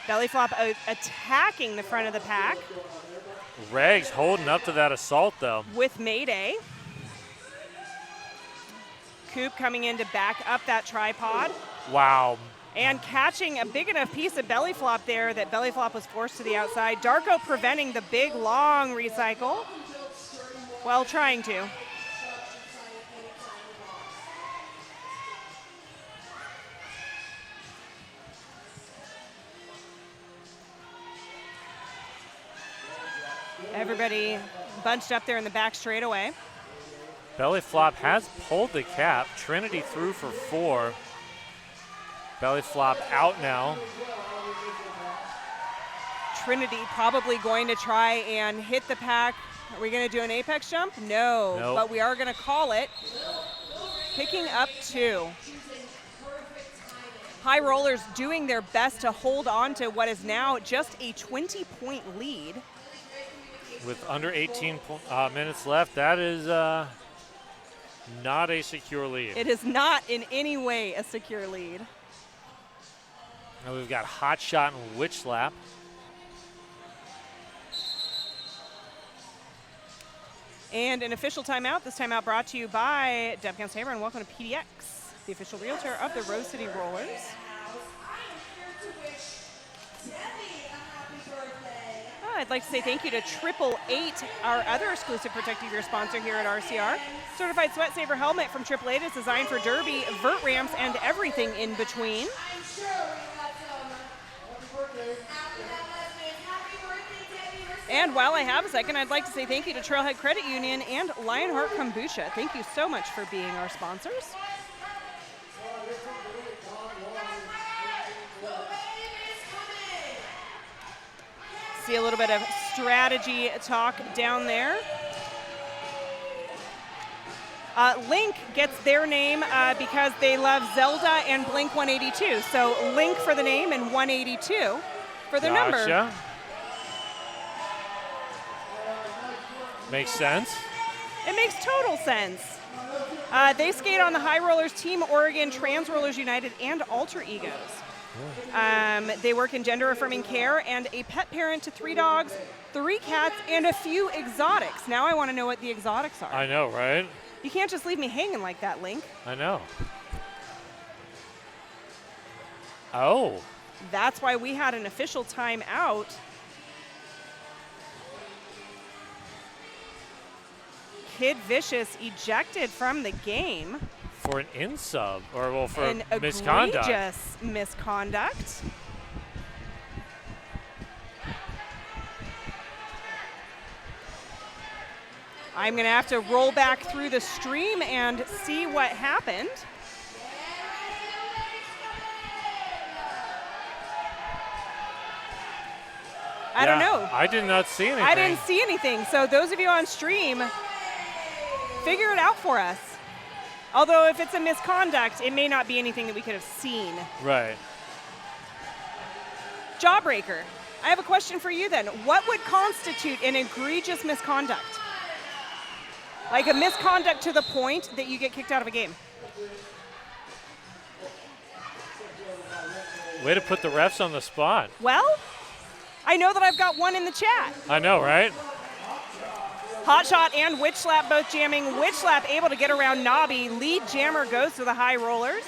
Belly flop attacking the front of the pack. Regs holding up to that assault, though. With Mayday. Coop coming in to back up that tripod. Wow. And catching a big enough piece of belly flop there that belly flop was forced to the outside. Darko preventing the big, long recycle. Well, trying to. Everybody bunched up there in the back straightaway. Belly flop has pulled the cap. Trinity through for 4. Belly flop out now. Trinity probably going to try and hit the pack. Are we going to do an apex jump? No, nope. But we are going to call it. Picking up 2. High rollers doing their best to hold on to what is now just a 20-point lead. With under 18 minutes left, that is not a secure lead. It is not in any way a secure lead. Now we've got Hot Shot and Witch Slap. And an official timeout. This timeout brought to you by Debcam Saber, and welcome to PDX, the official realtor of the Rose City Rollers. I'd like to say thank you to 888, our other exclusive protective gear sponsor here at RCR. Certified Sweat Saver helmet from 888 is designed for derby, vert ramps, and everything in between. And while I have a second, I'd like to say thank you to Trailhead Credit Union and Lionheart Kombucha. Thank you so much for being our sponsors. See a little bit of strategy talk down there. Link gets their name because they love Zelda and Blink 182. So Link for the name and 182 for their number. Makes sense. It makes total sense. They skate on the High Rollers, Team Oregon, Trans Rollers United, and Alter Egos. They work in gender-affirming care and a pet parent to 3 dogs, 3 cats, and a few exotics. Now I want to know what the exotics are. I know, right? You can't just leave me hanging like that, Link. I know. Oh. That's why we had an official timeout. Kid Vicious ejected from the game. For an in-sub, or well, for an misconduct. Egregious misconduct. I'm going to have to roll back through the stream and see what happened. I don't know. I did not see anything. I didn't see anything. So those of you on stream, figure it out for us. Although if it's a misconduct, it may not be anything that we could have seen. Right. Jawbreaker, I have a question for you then. What would constitute an egregious misconduct? Like a misconduct to the point that you get kicked out of a game. Way to put the refs on the spot. Well, I know that I've got one in the chat. I know, right? Hot Shot and Witch Slap both jamming. Witch Slap able to get around Nobby. Lead jammer goes to the High Rollers.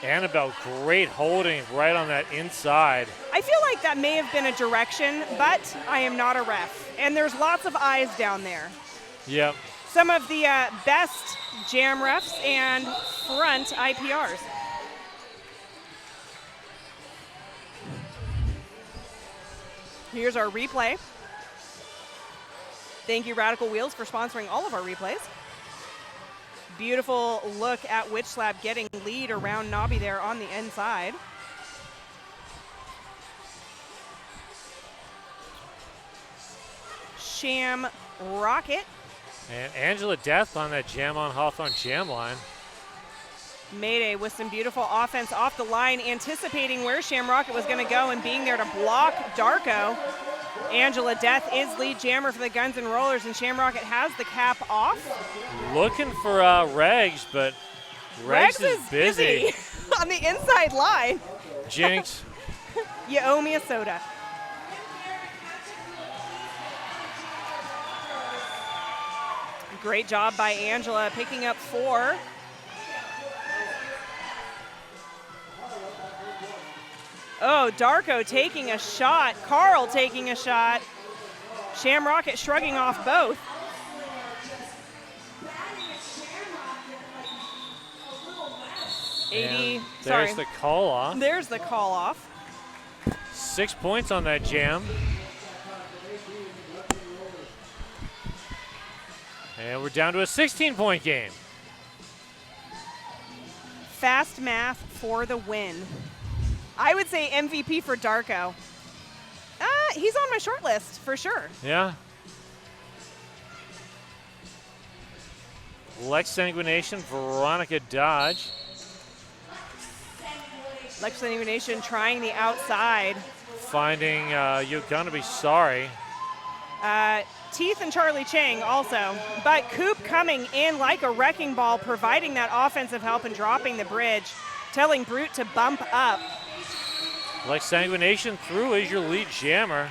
Annabelle, great holding right on that inside. I feel like that may have been a direction, but I am not a ref. And there's lots of eyes down there. Yep. Some of the best jam refs and front IPRs. Here's our replay. Thank you, Radical Wheels, for sponsoring all of our replays. Beautiful look at Witch Slap getting lead around Nobby there on the inside. Sham Rocket. And Angela Death on that jam on Hawthorne jam line. Mayday with some beautiful offense off the line, anticipating where Shamrocket was going to go and being there to block Darko. Angela Death is lead jammer for the Guns N' Rollers, and Shamrocket has the cap off. Looking for Regs, but Regs is busy. On the inside line. Jinx. You owe me a soda. Great job by Angela picking up 4. Oh, Darko taking a shot. Carl taking a shot. Shamrocket shrugging off both. There's the call off. There's the call off. 6 points on that jam. And we're down to a 16-point game. Fast math for the win. I would say MVP for Darko. He's on my short list for sure. Yeah. Lex Sanguination, Veronica Dodge. Lex Sanguination trying the outside. Finding You're Gonna Be Sorry. Teeth and Charlie Chang also. But Coop coming in like a wrecking ball, providing that offensive help and dropping the bridge, telling Brute to bump up. Lex Sanguination through as your lead jammer.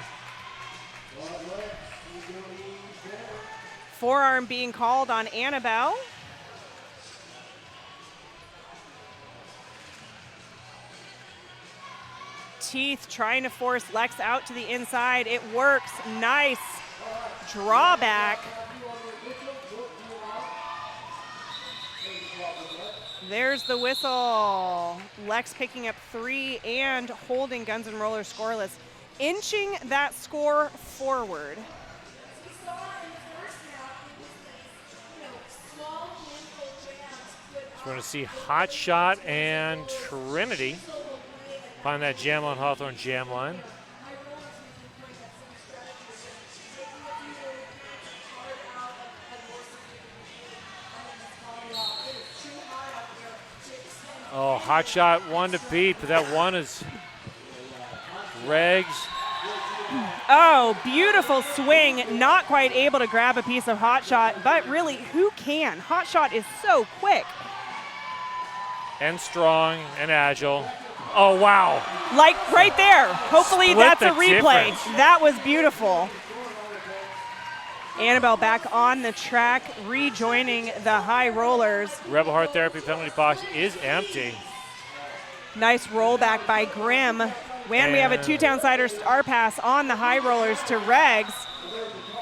Forearm being called on Annabelle. Teeth trying to force Lex out to the inside. It works. Nice drawback. There's the whistle. Lex picking up 3 and holding Guns N' Rollers scoreless, inching that score forward. So we're going to see Hot Shot and Trinity find that jam on Hawthorne jam line. Oh, Hot Shot, 1 to beat, but that 1 is Regs. Oh, beautiful swing. Not quite able to grab a piece of Hot Shot, but really, who can? Hot Shot is so quick. And strong and agile. Oh, wow. Like right there. Hopefully Split that's a the replay. difference. That was beautiful. Annabelle back on the track, rejoining the High Rollers. Rebel Heart Therapy penalty box is empty. Nice rollback by Grimm. When we have a 2-town-sider star pass on the High Rollers to Regs.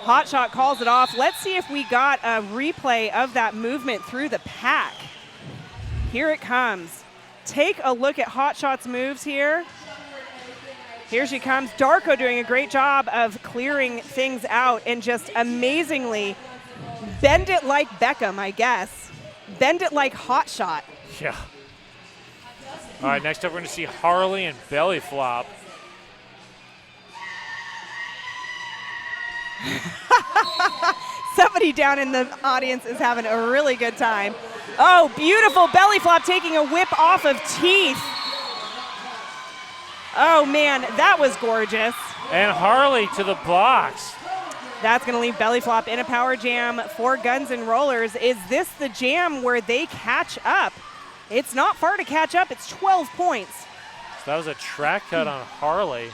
Hotshot calls it off. Let's see if we got a replay of that movement through the pack. Here it comes. Take a look at Hotshot's moves here. Here she comes. Darko doing a great job of clearing things out and just amazingly bend it like Beckham, I guess. Bend it like Hotshot. Yeah. All right, next up we're going to see Harley and Belly Flop. Somebody down in the audience is having a really good time. Oh, beautiful belly flop, taking a whip off of Teeth. Oh man, that was gorgeous. And Harley to the box. That's gonna leave belly flop in a power jam for Guns N' Rollers. Is this the jam where they catch up? It's not far to catch up, it's 12 points. So that was a track cut on Harley.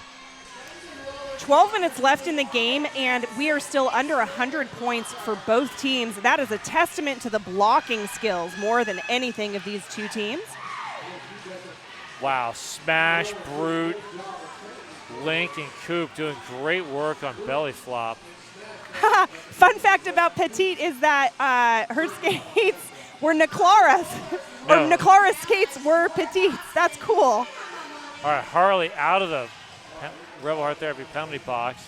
12 minutes left in the game, and we are still under 100 points for both teams. That is a testament to the blocking skills more than anything of these two teams. Wow, Smash, Brute, Link, and Coop doing great work on belly flop. Fun fact about Petite is that her skates were Neclara's, or Neclara's skates were Petite's. That's cool. All right, Harley out of the Rebel Heart Therapy penalty box.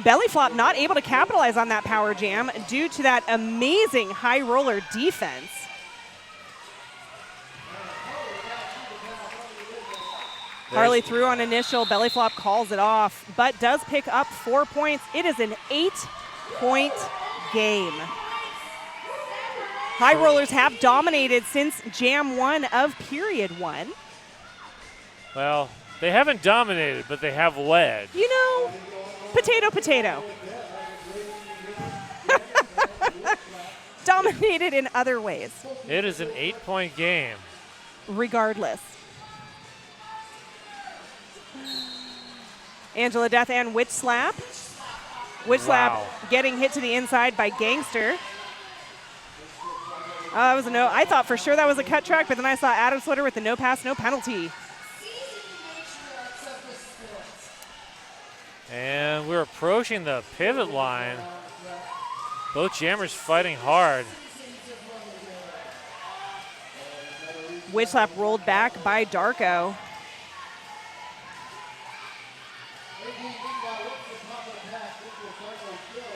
Belly flop not able to capitalize on that power jam due to that amazing high roller defense. Harley threw on initial, belly flop calls it off, but does pick up 4 points. It is an 8-point game. High rollers have dominated since jam 1 of period 1. Well, they haven't dominated, but they have led. You know, potato, potato. Dominated in other ways. It is an 8-point game. Regardless. Angela Death and Witch Slap. Witch Slap getting hit to the inside by Gangster. That was a no. I thought for sure that was a cut track, but then I saw Adam Slitter with the no pass, no penalty. And we're approaching the pivot line. Both jammers fighting hard. Witch Slap rolled back by Darko.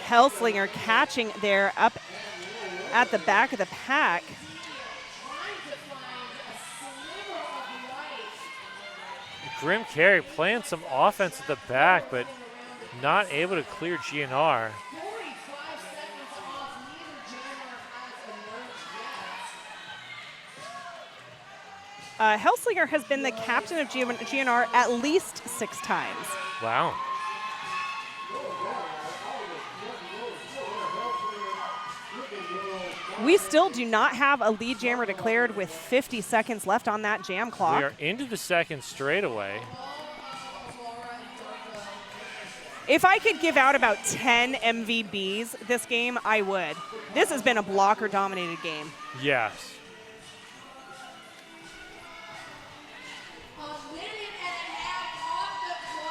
Hellslinger catching there up at the back of the pack. Grim Carey playing some offense at the back, but not able to clear GNR. Hellslinger has been the captain of GNR at least 6 times. Wow. We still do not have a lead jammer declared with 50 seconds left on that jam clock. We are into the second straightaway. If I could give out about 10 MVBs this game, I would. This has been a blocker-dominated game. Yes.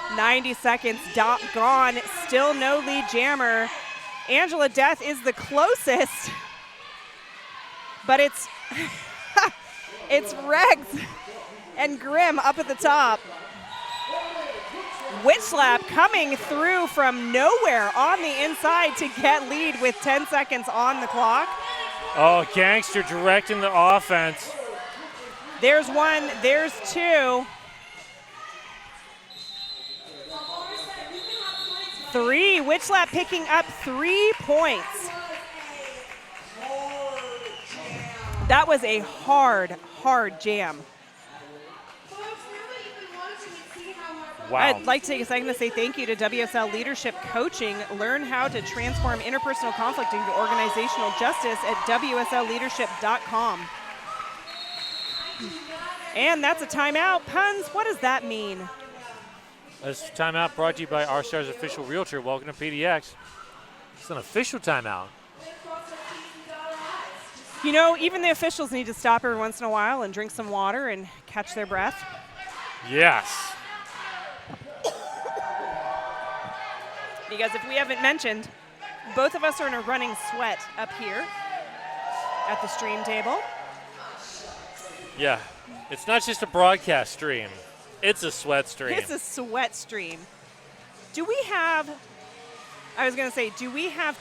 .90 seconds gone. Still no lead jammer. Angela Death is the closest. But it's it's Regs and Grim up at the top. Witch Slap coming through from nowhere on the inside to get lead with 10 seconds on the clock. Oh, Gangster directing the offense. There's 1, there's 2. 3, Witch Slap picking up 3 points. That was a hard, hard jam. Wow. I'd like to take a second to say thank you to WSL Leadership Coaching. Learn how to transform interpersonal conflict into organizational justice at WSLleadership.com. And that's a timeout. Puns, what does that mean? This timeout brought to you by R-Star's official realtor. Welcome to PDX. It's an official timeout. You know, even the officials need to stop every once in a while and drink some water and catch their breath. Yes. Because if we haven't mentioned, both of us are in a running sweat up here at the stream table. Yeah. It's not just a broadcast stream. It's a sweat stream. It's a sweat stream. Do we have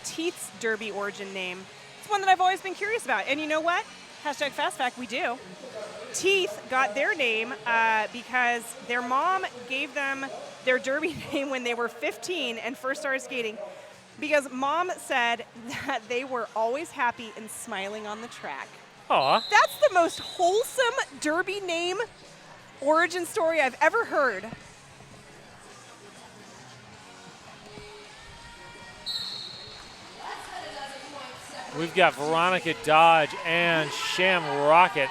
Teeth's Derby origin name? It's one that I've always been curious about. And you know what? Hashtag Fast Fact, we do. Teeth got their name because their mom gave them their derby name when they were 15 and first started skating, because mom said that they were always happy and smiling on the track. Aw. That's the most wholesome derby name origin story I've ever heard. We've got Veronica Dodge and Sham Rocket.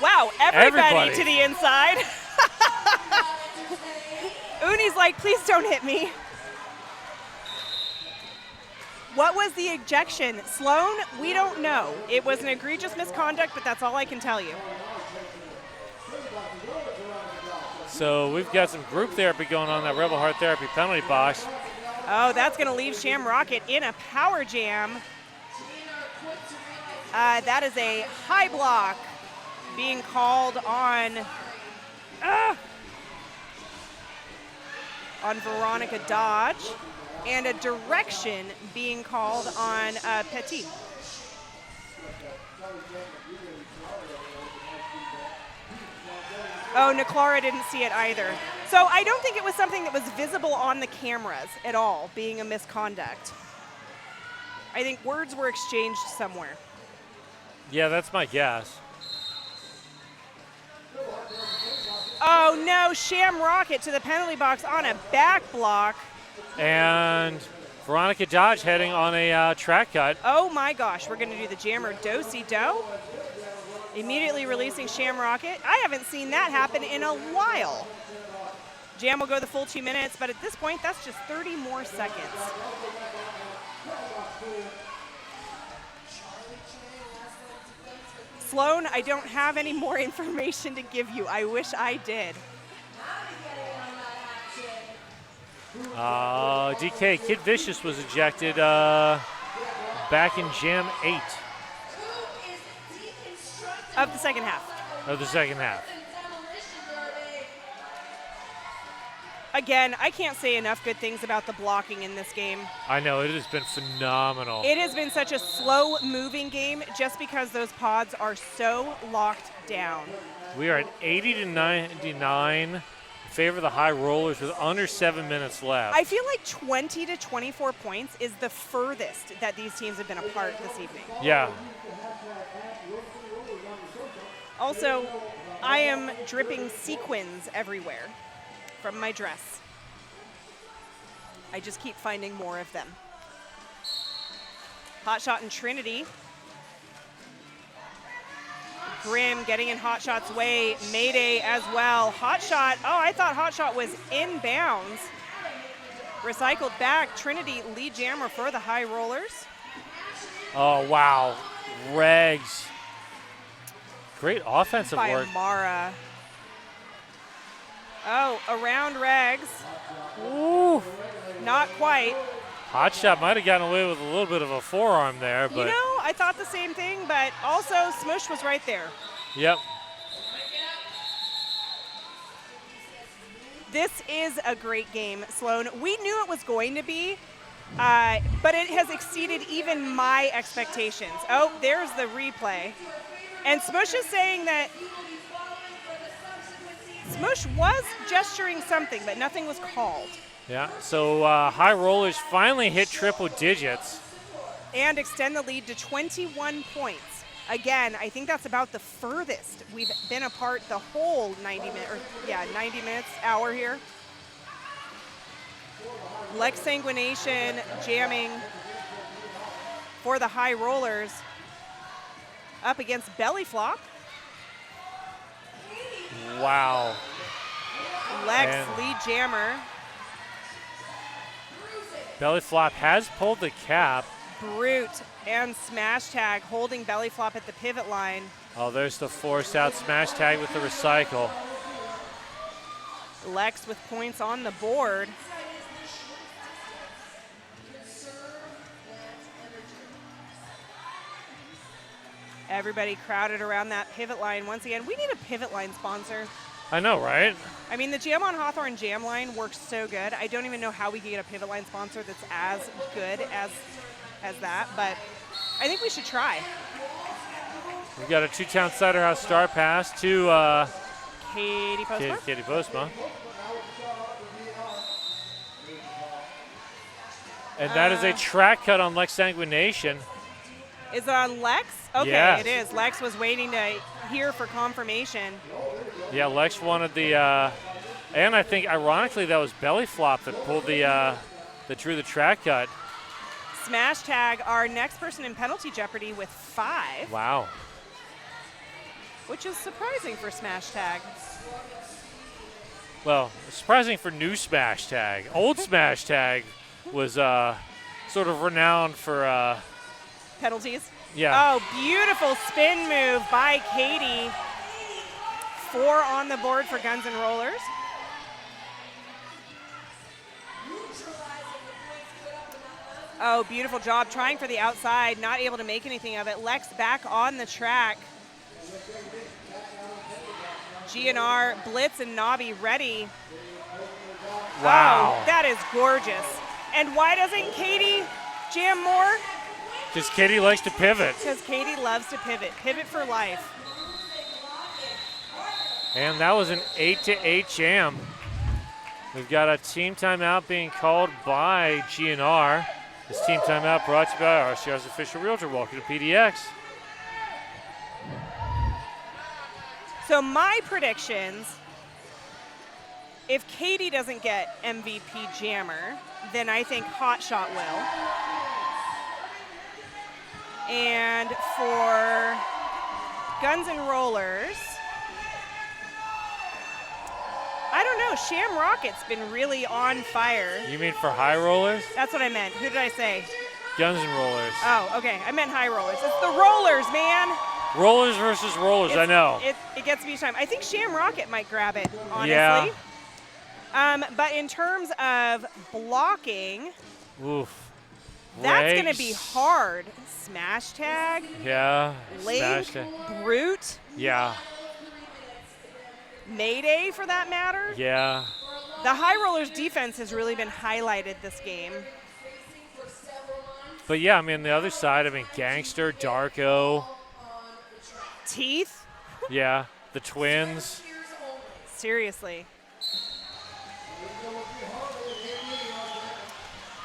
Wow, everybody to the inside. Uni's like, please don't hit me. What was the ejection? Sloan, we don't know. It was an egregious misconduct, but that's all I can tell you. So we've got some group therapy going on in that Rebel Heart Therapy penalty box. Oh, that's going to leave Sham Rocket in a power jam. That is a high block being called on Veronica Dodge, and a direction being called on Petit. Oh, Niclara didn't see it either. So I don't think it was something that was visible on the cameras at all, being a misconduct. I think words were exchanged somewhere. Yeah, that's my guess. Oh no, Sham Rocket to the penalty box on a back block. And Veronica Dodge heading on a track cut. Oh my gosh, we're gonna do the jammer do-si-do. Immediately releasing Sham Rocket. I haven't seen that happen in a while. Jam will go the full 2 minutes, but at this point, that's just 30 more seconds. Sloan, I don't have any more information to give you. I wish I did. DK, Kid Vicious was ejected back in Jam 8. Of the second half. Of the second half. Again, I can't say enough good things about the blocking in this game. I know, it has been phenomenal. It has been such a slow-moving game just because those pods are so locked down. We are at 80 to 99 in favor of the High Rollers with under 7 minutes left. I feel like 20 to 24 points is the furthest that these teams have been apart this evening. Yeah. Also, I am dripping sequins everywhere from my dress. I just keep finding more of them. Hot shot in Trinity. Grim getting in Hot Shot's way. Mayday as well. Hot Shot, oh, I thought Hot Shot was inbounds. Recycled back. Trinity lead jammer for the High Rollers. Oh, wow. Regs. Great offensive by work. Mara. Oh, around Regs. Ooh. Not quite. Hot Shot might have gotten away with a little bit of a forearm there, but. You know, I thought the same thing, but also Smush was right there. Yep. This is a great game, Sloan. We knew it was going to be, but it has exceeded even my expectations. Oh, there's the replay. And Smush is saying that Smush was gesturing something, but nothing was called. Yeah, so High Rollers finally hit triple digits. And extend the lead to 21 points. Again, I think that's about the furthest we've been apart the whole 90 minutes, hour here. Lex Sanguination jamming for the High Rollers up against Belly Flop. Wow. Lex, and lead jammer. Belly Flop has pulled the cap. Brute and Smash Tag holding Belly Flop at the pivot line. Oh, there's the forced out Smash Tag with the recycle. Lex with points on the board. Everybody crowded around that pivot line. Once again, we need a pivot line sponsor. I know, right? I mean, the Jam on Hawthorne Jam line works so good. I don't even know how we can get a pivot line sponsor that's as good as that, but I think we should try. We've got a two-town Cider House star pass to Katie Postma. Katie Postma. And that is a track cut on Lex Sanguination. Is it on Lex? Okay, yes. It is. Lex was waiting to hear for confirmation. Yeah, Lex wanted the, and I think ironically that was Belly Flop that pulled that drew the track cut. Smash Tag, our next person in penalty jeopardy with 5. Wow. Which is surprising for Smash Tag. Well, surprising for new Smash Tag. Old Smash Tag was sort of renowned for penalties. Yeah. Oh, beautiful spin move by Katie. 4 on the board for Guns N' Rollers. Oh, beautiful job trying for the outside, not able to make anything of it. Lex back on the track. GNR, Blitz, and Nobby ready. Wow. Oh, that is gorgeous. And why doesn't Katie jam more? Because Katie likes to pivot. Because Katie loves to pivot. Pivot for life. And that was an 8-8 jam. We've got a team timeout being called by GNR. This team timeout brought to you by RCR's official realtor. Welcome to PDX. So my predictions, if Katie doesn't get MVP Jammer, then I think Hotshot will. And for Guns N' Rollers, I don't know, Sham Rocket's been really on fire. You mean for high rollers? That's what I meant. Who did I say? Guns N' Rollers. Oh, okay. I meant high rollers. It's the rollers, man. Rollers versus rollers, I know. It gets me each time. I think Sham Rocket might grab it, honestly. Yeah. But in terms of blocking, Oof. that's going to Regs. be hard. Smash tag, Yeah. Link, Smash tag. Brute, Yeah. Mayday for that matter. Yeah. The high rollers defense has really been highlighted this game. But yeah, I mean, the other side, I mean, Gangster, Darko. Teeth, Yeah. The twins. seriously.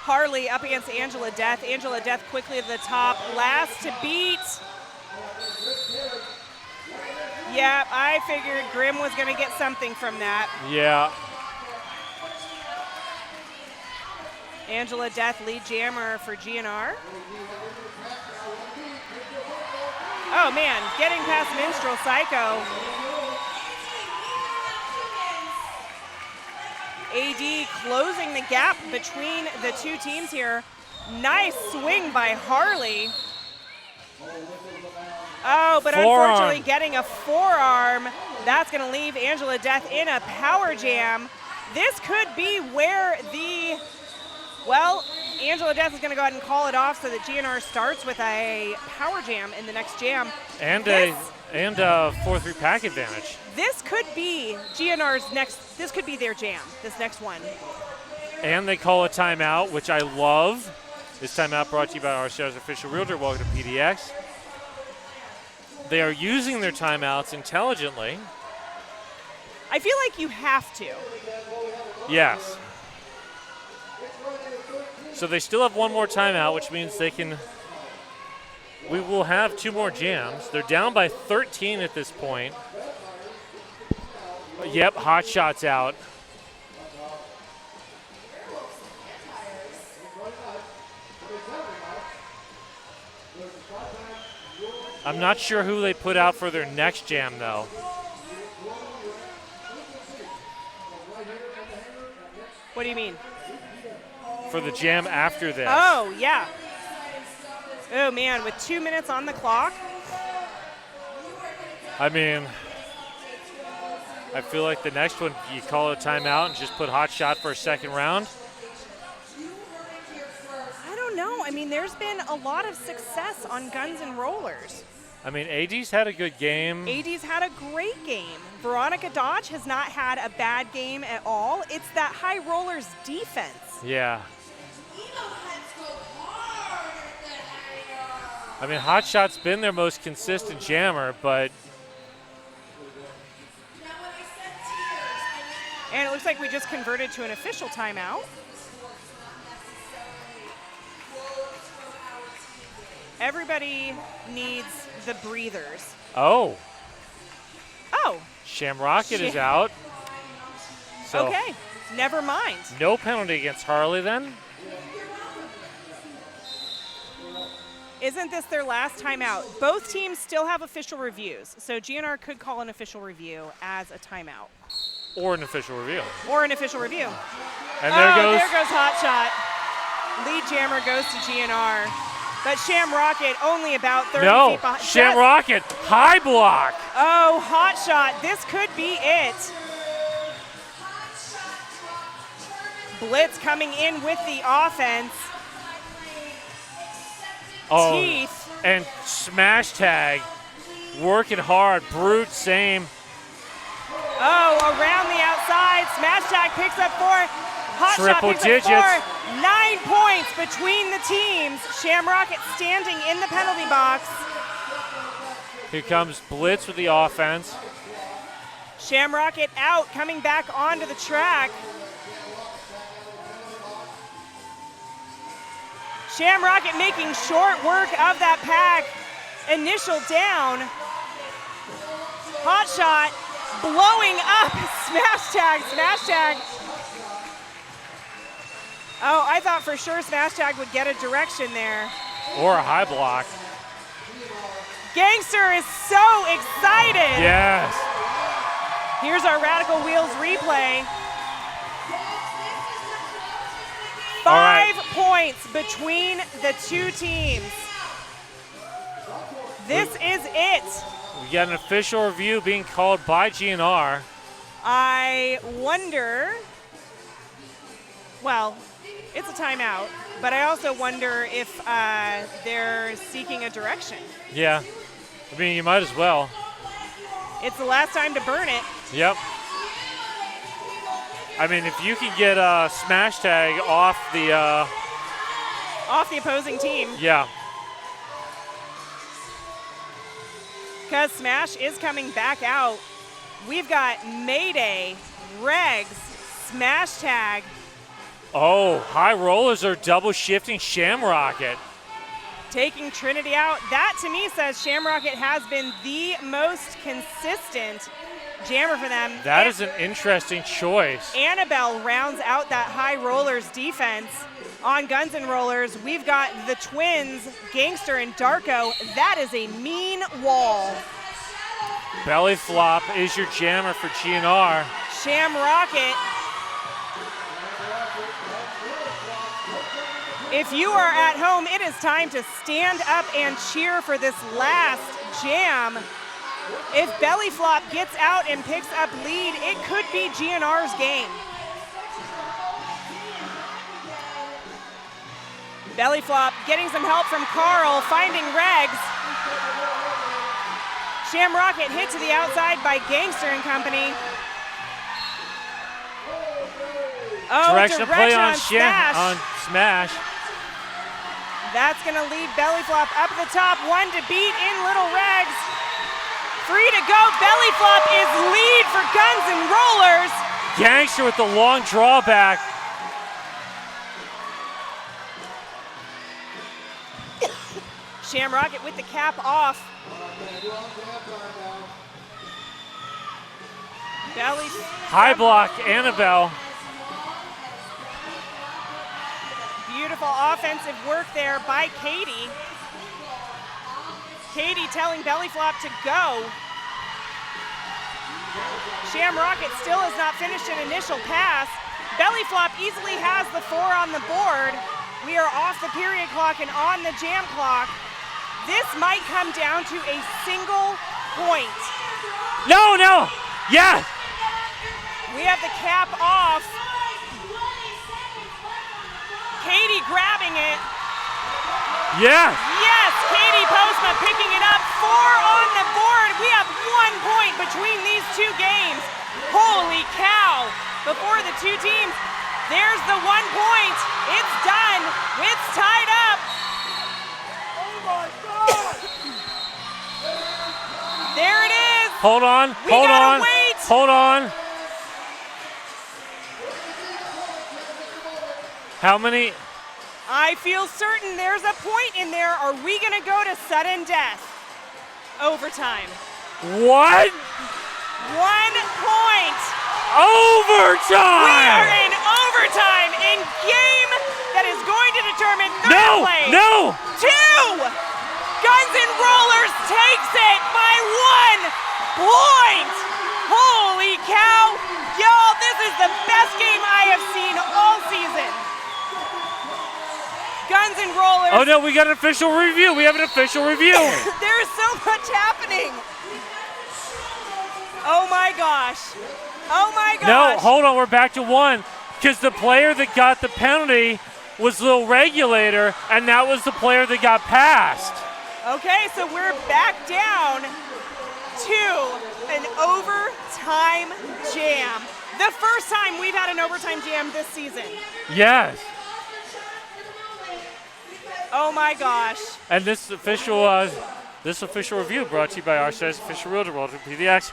Harley up against Angela Death. Angela Death quickly to the top. Last to beat. Yeah, I figured Grim was going to get something from that. Yeah. Angela Death, lead jammer for GNR. Oh man, getting past Minstrel Psycho. AD closing the gap between the two teams here. Nice swing by Harley. Oh, but Forearm. unfortunately getting a forearm. That's gonna leave Angela Death in a power jam. This could be where Angela Death is gonna go ahead and call it off so that GNR starts with a power jam in the next jam. And a 4-3 pack advantage. This could be GNR's next, this could be their jam, this next one. And they call a timeout, which I love. This timeout brought to you by RCR's official realtor. Welcome to PDX. They are using their timeouts intelligently. I feel like you have to. Yes. So they still have one more timeout, which means we will have 2 more jams. They're down by 13 at this point. Yep, hot shots out. I'm not sure who they put out for their next jam, though. What do you mean? For the jam after this. Oh, yeah. Oh, man, with 2 minutes on the clock. I mean, I feel like the next one, you call a timeout and just put hot shot for a second round. I don't know. I mean, there's been a lot of success on Guns N' Rollers. I mean, AD's had a good game. AD's had a great game. Veronica Dodge has not had a bad game at all. It's that high rollers defense. Yeah. I mean, hot shot's been their most consistent jammer, but And it looks like we just converted to an official timeout. Everybody needs the breathers. oh, Oh, Sham Rocket is out. So okay. Never mind. no penalty against Harley then. Isn't this their last timeout? Both teams still have official reviews, so GNR could call an official review as a timeout. Or an official reveal. Or an official review. And there goes. There goes Hot Shot. Lead jammer goes to GNR. But Sham Rocket only about 30 feet behind. Sham Rocket, high block. Oh, Hot Shot. This could be it. Blitz coming in with the offense. Oh, Teeth. and smash tag, working hard. Brute, same. outside. Smash Tag picks up 4. Hot Triple Shot picks digits. up 4. 9 points between the teams. Shamrocket standing in the penalty box. Here comes Blitz with the offense. Shamrocket out, coming back onto the track. Shamrocket making short work of that pack. Initial down. Hot Shot blowing up. Smash Tag. Oh, I thought for sure Smash Tag would get a direction there. Or a high block. Gangster is so excited. Yes. Here's our Radical Wheels replay. 5 points between the two teams. This is it. We got an official review being called by GNR. I wonder, well, it's a timeout, but I also wonder if they're seeking a direction. Yeah. I mean, you might as well. It's the last time to burn it. Yep. I mean, if you can get a Smash Tag off the opposing team. Yeah. Because Smash is coming back out. We've got Mayday, Regs, Smash Tag. Oh, High Rollers are double shifting Shamrocket. Taking Trinity out. That to me says Shamrocket has been the most consistent jammer for them. That is an interesting choice. Annabelle rounds out that High Rollers defense. On Guns N' Rollers, we've got the twins, Gangster and Darko. That is a mean wall. Belly Flop is your jammer for GNR. Shamrocket. If you are at home, it is time to stand up and cheer for this last jam. If Belly Flop gets out and picks up lead, it could be GNR's game. Belly Flop getting some help from Carl, finding Regs. Shamrocket hit to the outside by Gangster and company. Oh, direction play on Smash. On Smash. That's gonna lead Belly Flop up the top, 1 to beat in Little Regs. Free to go, Belly Flop is lead for Guns N' Rollers. Gangster with the long drawback. Shamrocket with the cap off. Belly. High block, Annabelle. Beautiful offensive work there by Katie. Katie telling Belly Flop to go. Shamrocket still has not finished an initial pass. Belly Flop easily has the 4 on the board. We are off the period clock and on the jam clock. This might come down to a single point. No, yes! We have the cap off. Katie grabbing it. Yes! Yes, Katie Postma picking it up. 4 on the board. We have 1 point between these two games. Holy cow. Before the two teams, there's the 1 point. It's done. It's tied up. Oh my God! There it is. Hold on, We hold gotta on, wait. hold on. How many? I feel certain there's a point in there. Are we gonna go to sudden death? Overtime. What? 1 point. Overtime! We are in overtime in game that is going to determine third place. No! 2! Guns N' Rollers takes it by 1 point! Holy cow! Y'all, this is the best game I have seen all season. Guns N' Rollers. Oh no, we got an official review. We have an official review. There's so much happening. Oh my gosh. Oh my gosh. No, hold on, we're back to 1. Because the player that got the penalty was Lil Regulator, and that was the player that got passed. Okay, so we're back down to An overtime jam. The first time we've had an overtime jam this season. Yes. Oh my gosh. And this official review brought to you by our size official realtor, Walter PDX.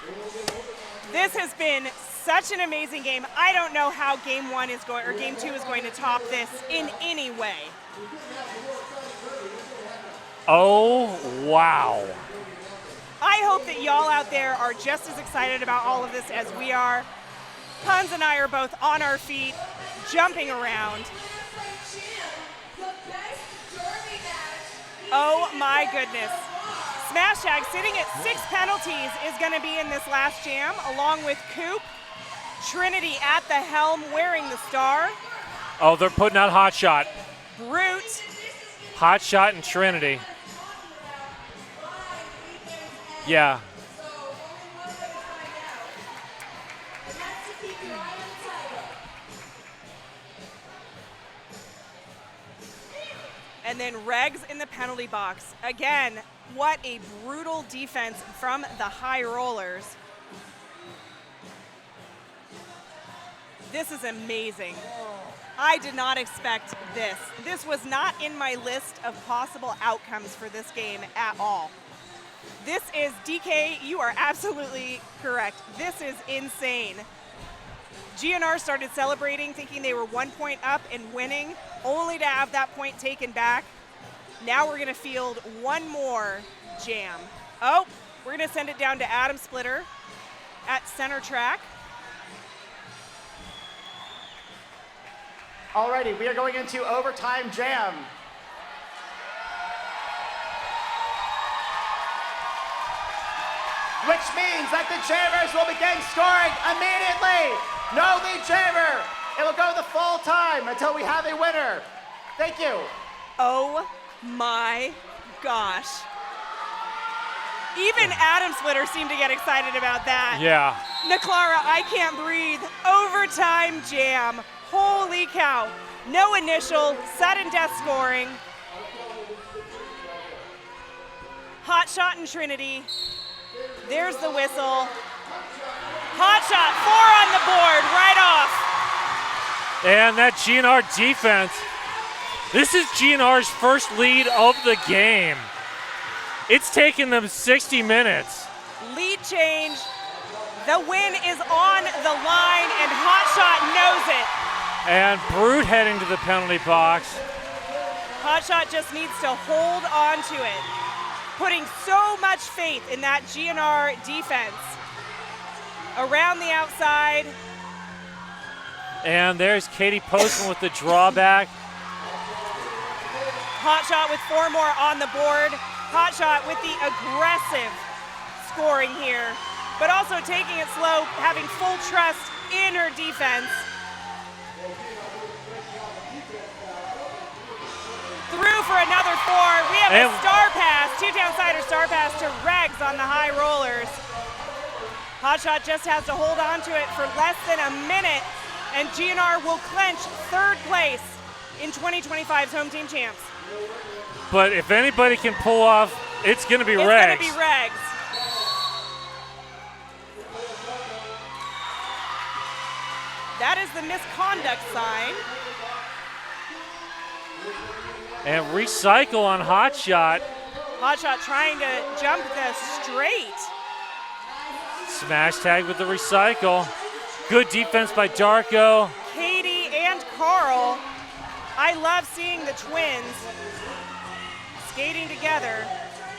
This has been such an amazing game. I don't know how game 2 is going to top this in any way. Oh, wow. I hope that y'all out there are just as excited about all of this as we are. Puns and I are both on our feet, jumping around. Oh my goodness. Smash Tag sitting at 6 penalties is going to be in this last jam, along with Coop. Trinity at the helm wearing the star. Oh, they're putting out Hot Shot. Brute. Hot Shot and Trinity. Yeah. And then Regs in the penalty box. Again, what a brutal defense from the High Rollers. This is amazing. I did not expect this. This was not in my list of possible outcomes for this game at all. This is, DK, you are absolutely correct. This is insane. GNR started celebrating, thinking they were 1 point up and winning, only to have that point taken back. Now we're gonna field one more jam. Oh, we're gonna send it down to Adam Splitter at center track. Alrighty, we are going into overtime jam. Which means that the jammers will begin scoring immediately. No lead jammer. It will go the full time until we have a winner. Thank you. Oh my gosh. Even Adam Splitter seemed to get excited about that. Yeah. Naklara, I can't breathe. Overtime jam. Holy cow. No initial, sudden death scoring. Hot shot in Trinity. There's the whistle. Hot shot, 4 on the board, right off. And that GNR defense. This is GNR's first lead of the game. It's taken them 60 minutes. Lead change. The win is on the line, and Hot Shot knows it. And Brute heading to the penalty box. Hot Shot just needs to hold on to it, putting so much faith in that GNR defense. Around the outside. And there's Katie Postman with the drawback. Hot Shot with 4 more on the board. Hot Shot with the aggressive scoring here, but also taking it slow, having full trust in her defense. Through for another 4. We have a star pass, 2 downsider star pass to Regs on the High Rollers. Hot Shot just has to hold on to it for less than a minute, and GNR will clinch 3rd place in 2025's Home Team Champs. But if anybody can pull off, it's going to be Regs. It's going to be Regs. That is the misconduct sign. And recycle on Hot Shot. Hot Shot trying to jump the straight. Smash tag with the recycle. Good defense by Darko. Katie and Carl. I love seeing the twins skating together.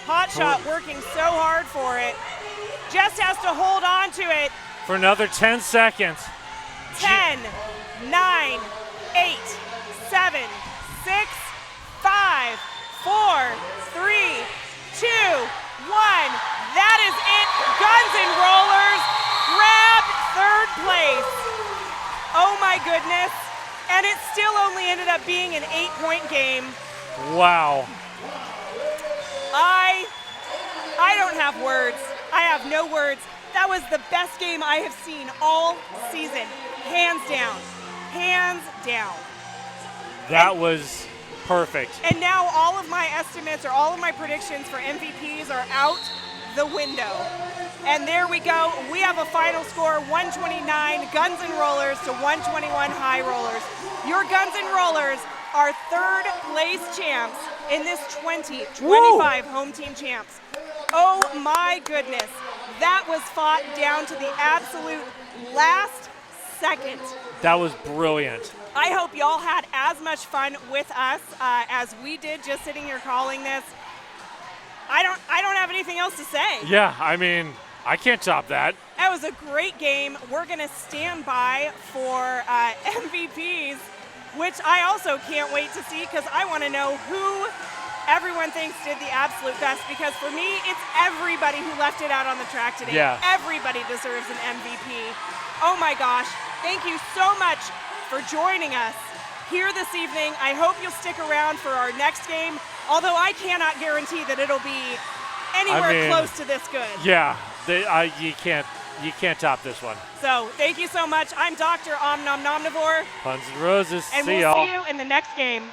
Hot Shot working so hard for it. Just has to hold on to it. For another 10 seconds. 10, 9, 8, 7, 6, 5, 4, 3, 2, 1. That is it. Guns and Rollers grabbed 3rd place. Oh my goodness. And it still only ended up being an 8-point game. Wow. I don't have words. I have no words. That was the best game I have seen all season. Hands down. Hands down. That was perfect. And now all of my estimates or all of my predictions for MVPs are out the window. And there we go. We have a final score, 129 Guns N' Rollers to 121 High Rollers. Your Guns N' Rollers are third place champs in this 2025 home team champs. Oh my goodness. That was fought down to the absolute last second. That was brilliant. I hope y'all had as much fun with us as we did just sitting here calling this. I don't have anything else to say. Yeah, I mean, I can't top that. That was a great game. We're going to stand by for MVPs, which I also can't wait to see because I want to know who everyone thinks did the absolute best, because for me, it's everybody who left it out on the track today. Yeah. Everybody deserves an MVP. Oh my gosh. Thank you so much for joining us here this evening. I hope you'll stick around for our next game, although I cannot guarantee that it'll be anywhere close to this good. Yeah, you can't top this one. So thank you so much. I'm Dr. Omnomnomnivore. Puns and Roses. And See we'll y'all. see you in the next game.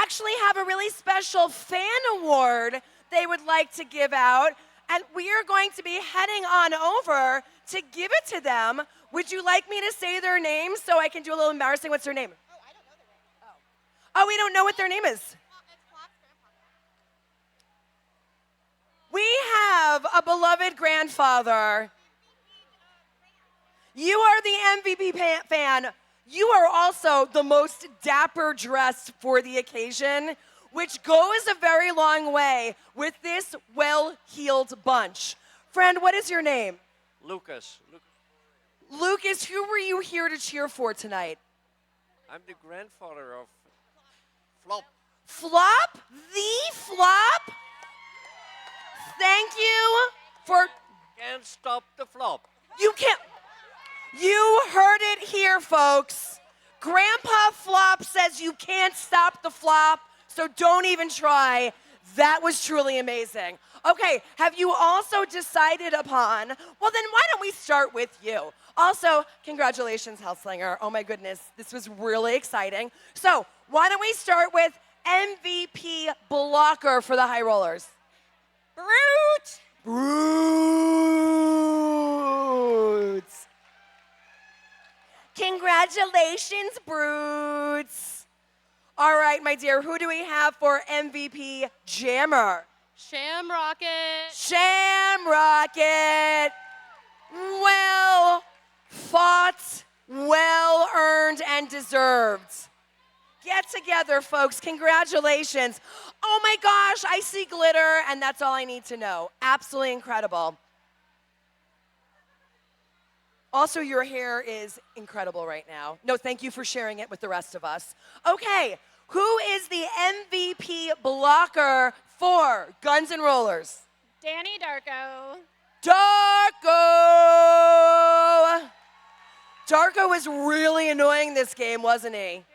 Actually have a really special fan award they would like to give out, and we are going to be heading on over to give it to them. Would you like me to say their name so I can do a little embarrassing? What's their name? Oh, I don't know their name. Oh, we don't know what their name is. We have a beloved grandfather. You are the MVP fan. You are also the most dapper dressed for the occasion, which goes a very long way with this well-heeled bunch. Friend, what is your name? Lucas. Lucas, who were you here to cheer for tonight? I'm the grandfather of Flop. Flop? The Flop? Thank you for... Can't stop the flop. You can't... You heard it here, folks. Grandpa Flop says you can't stop the flop, so don't even try. That was truly amazing. Okay, have you also decided upon, well then why don't we start with you? Also, congratulations, Hellslinger. Oh my goodness, this was really exciting. So, why don't we start with MVP blocker for the High Rollers? Brute! Brutes! Congratulations, Brutes. All right, my dear, who do we have for MVP Jammer? Shamrocket. Shamrocket. Well fought, well earned, and deserved. Get together, folks. Congratulations. Oh my gosh, I see glitter, and that's all I need to know. Absolutely incredible. Also, your hair is incredible right now. No, thank you for sharing it with the rest of us. Okay, who is the MVP blocker for Guns N' Rollers? Danny Darko. Darko! Darko was really annoying this game, wasn't he?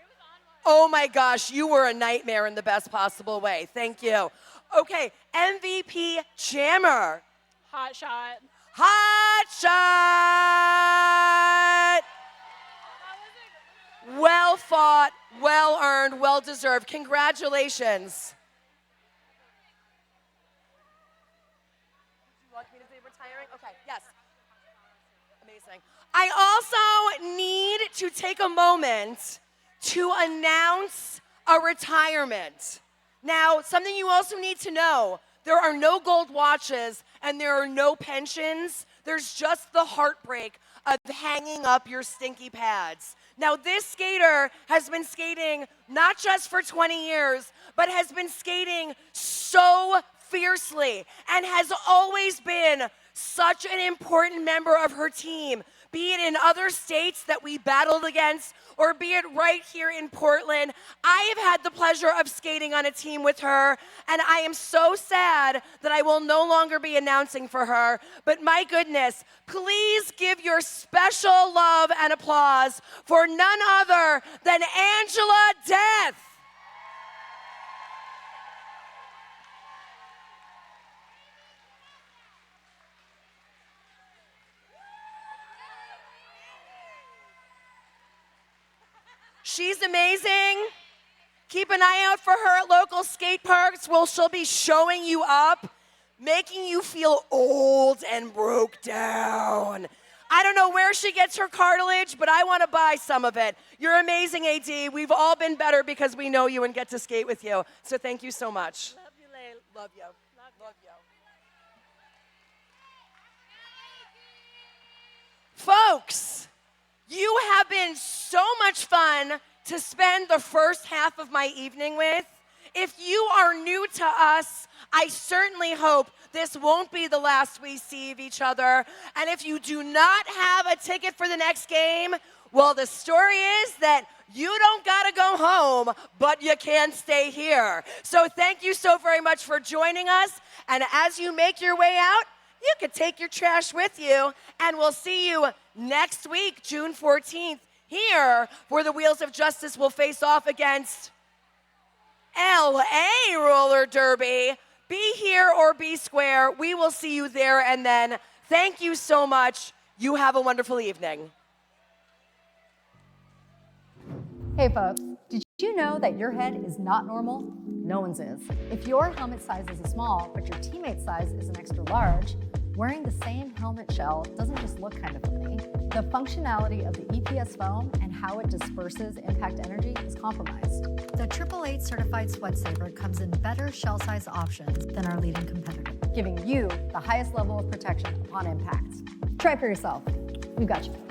Oh my gosh, you were a nightmare in the best possible way. Thank you. Okay, MVP Jammer. Hot shot. Hot shot! Well fought, well earned, well deserved. Congratulations. Do you want me to say retiring? Okay, yes. Amazing. I also need to take a moment to announce a retirement. Now, something you also need to know, there are no gold watches and there are no pensions. There's just the heartbreak of hanging up your stinky pads. Now, this skater has been skating not just for 20 years, but has been skating so fiercely and has always been such an important member of her team, be it in other states that we battled against or be it right here in Portland. I have had the pleasure of skating on a team with her, and I am so sad that I will no longer be announcing for her. But my goodness, please give your special love and applause for none other than Angela Death. She's amazing. Keep an eye out for her at local skate parks where she'll be showing you up, making you feel old and broke down. I don't know where she gets her cartilage, but I want to buy some of it. You're amazing, AD. We've all been better because we know you and get to skate with you. So thank you so much. Love you, Layla. Love you. Love you. Folks, you have been so much fun to spend the first half of my evening with. If you are new to us, I certainly hope this won't be the last we see of each other. And if you do not have a ticket for the next game, well, the story is that you don't gotta go home, but you can stay here. So thank you so very much for joining us. And as you make your way out, you can take your trash with you, and we'll see you next week, June 14th, here, where the Wheels of Justice will face off against LA Roller Derby. Be here or be square. We will see you there and then. Thank you so much. You have a wonderful evening. Hey folks, did you know that your head is not normal? No one's is. If your helmet size is a small, but your teammate size is an extra large, wearing the same helmet shell doesn't just look kind of funny. The functionality of the EPS foam and how it disperses impact energy is compromised. The 888 certified sweat saver comes in better shell size options than our leading competitor, giving you the highest level of protection upon impact. Try for yourself. We've got you.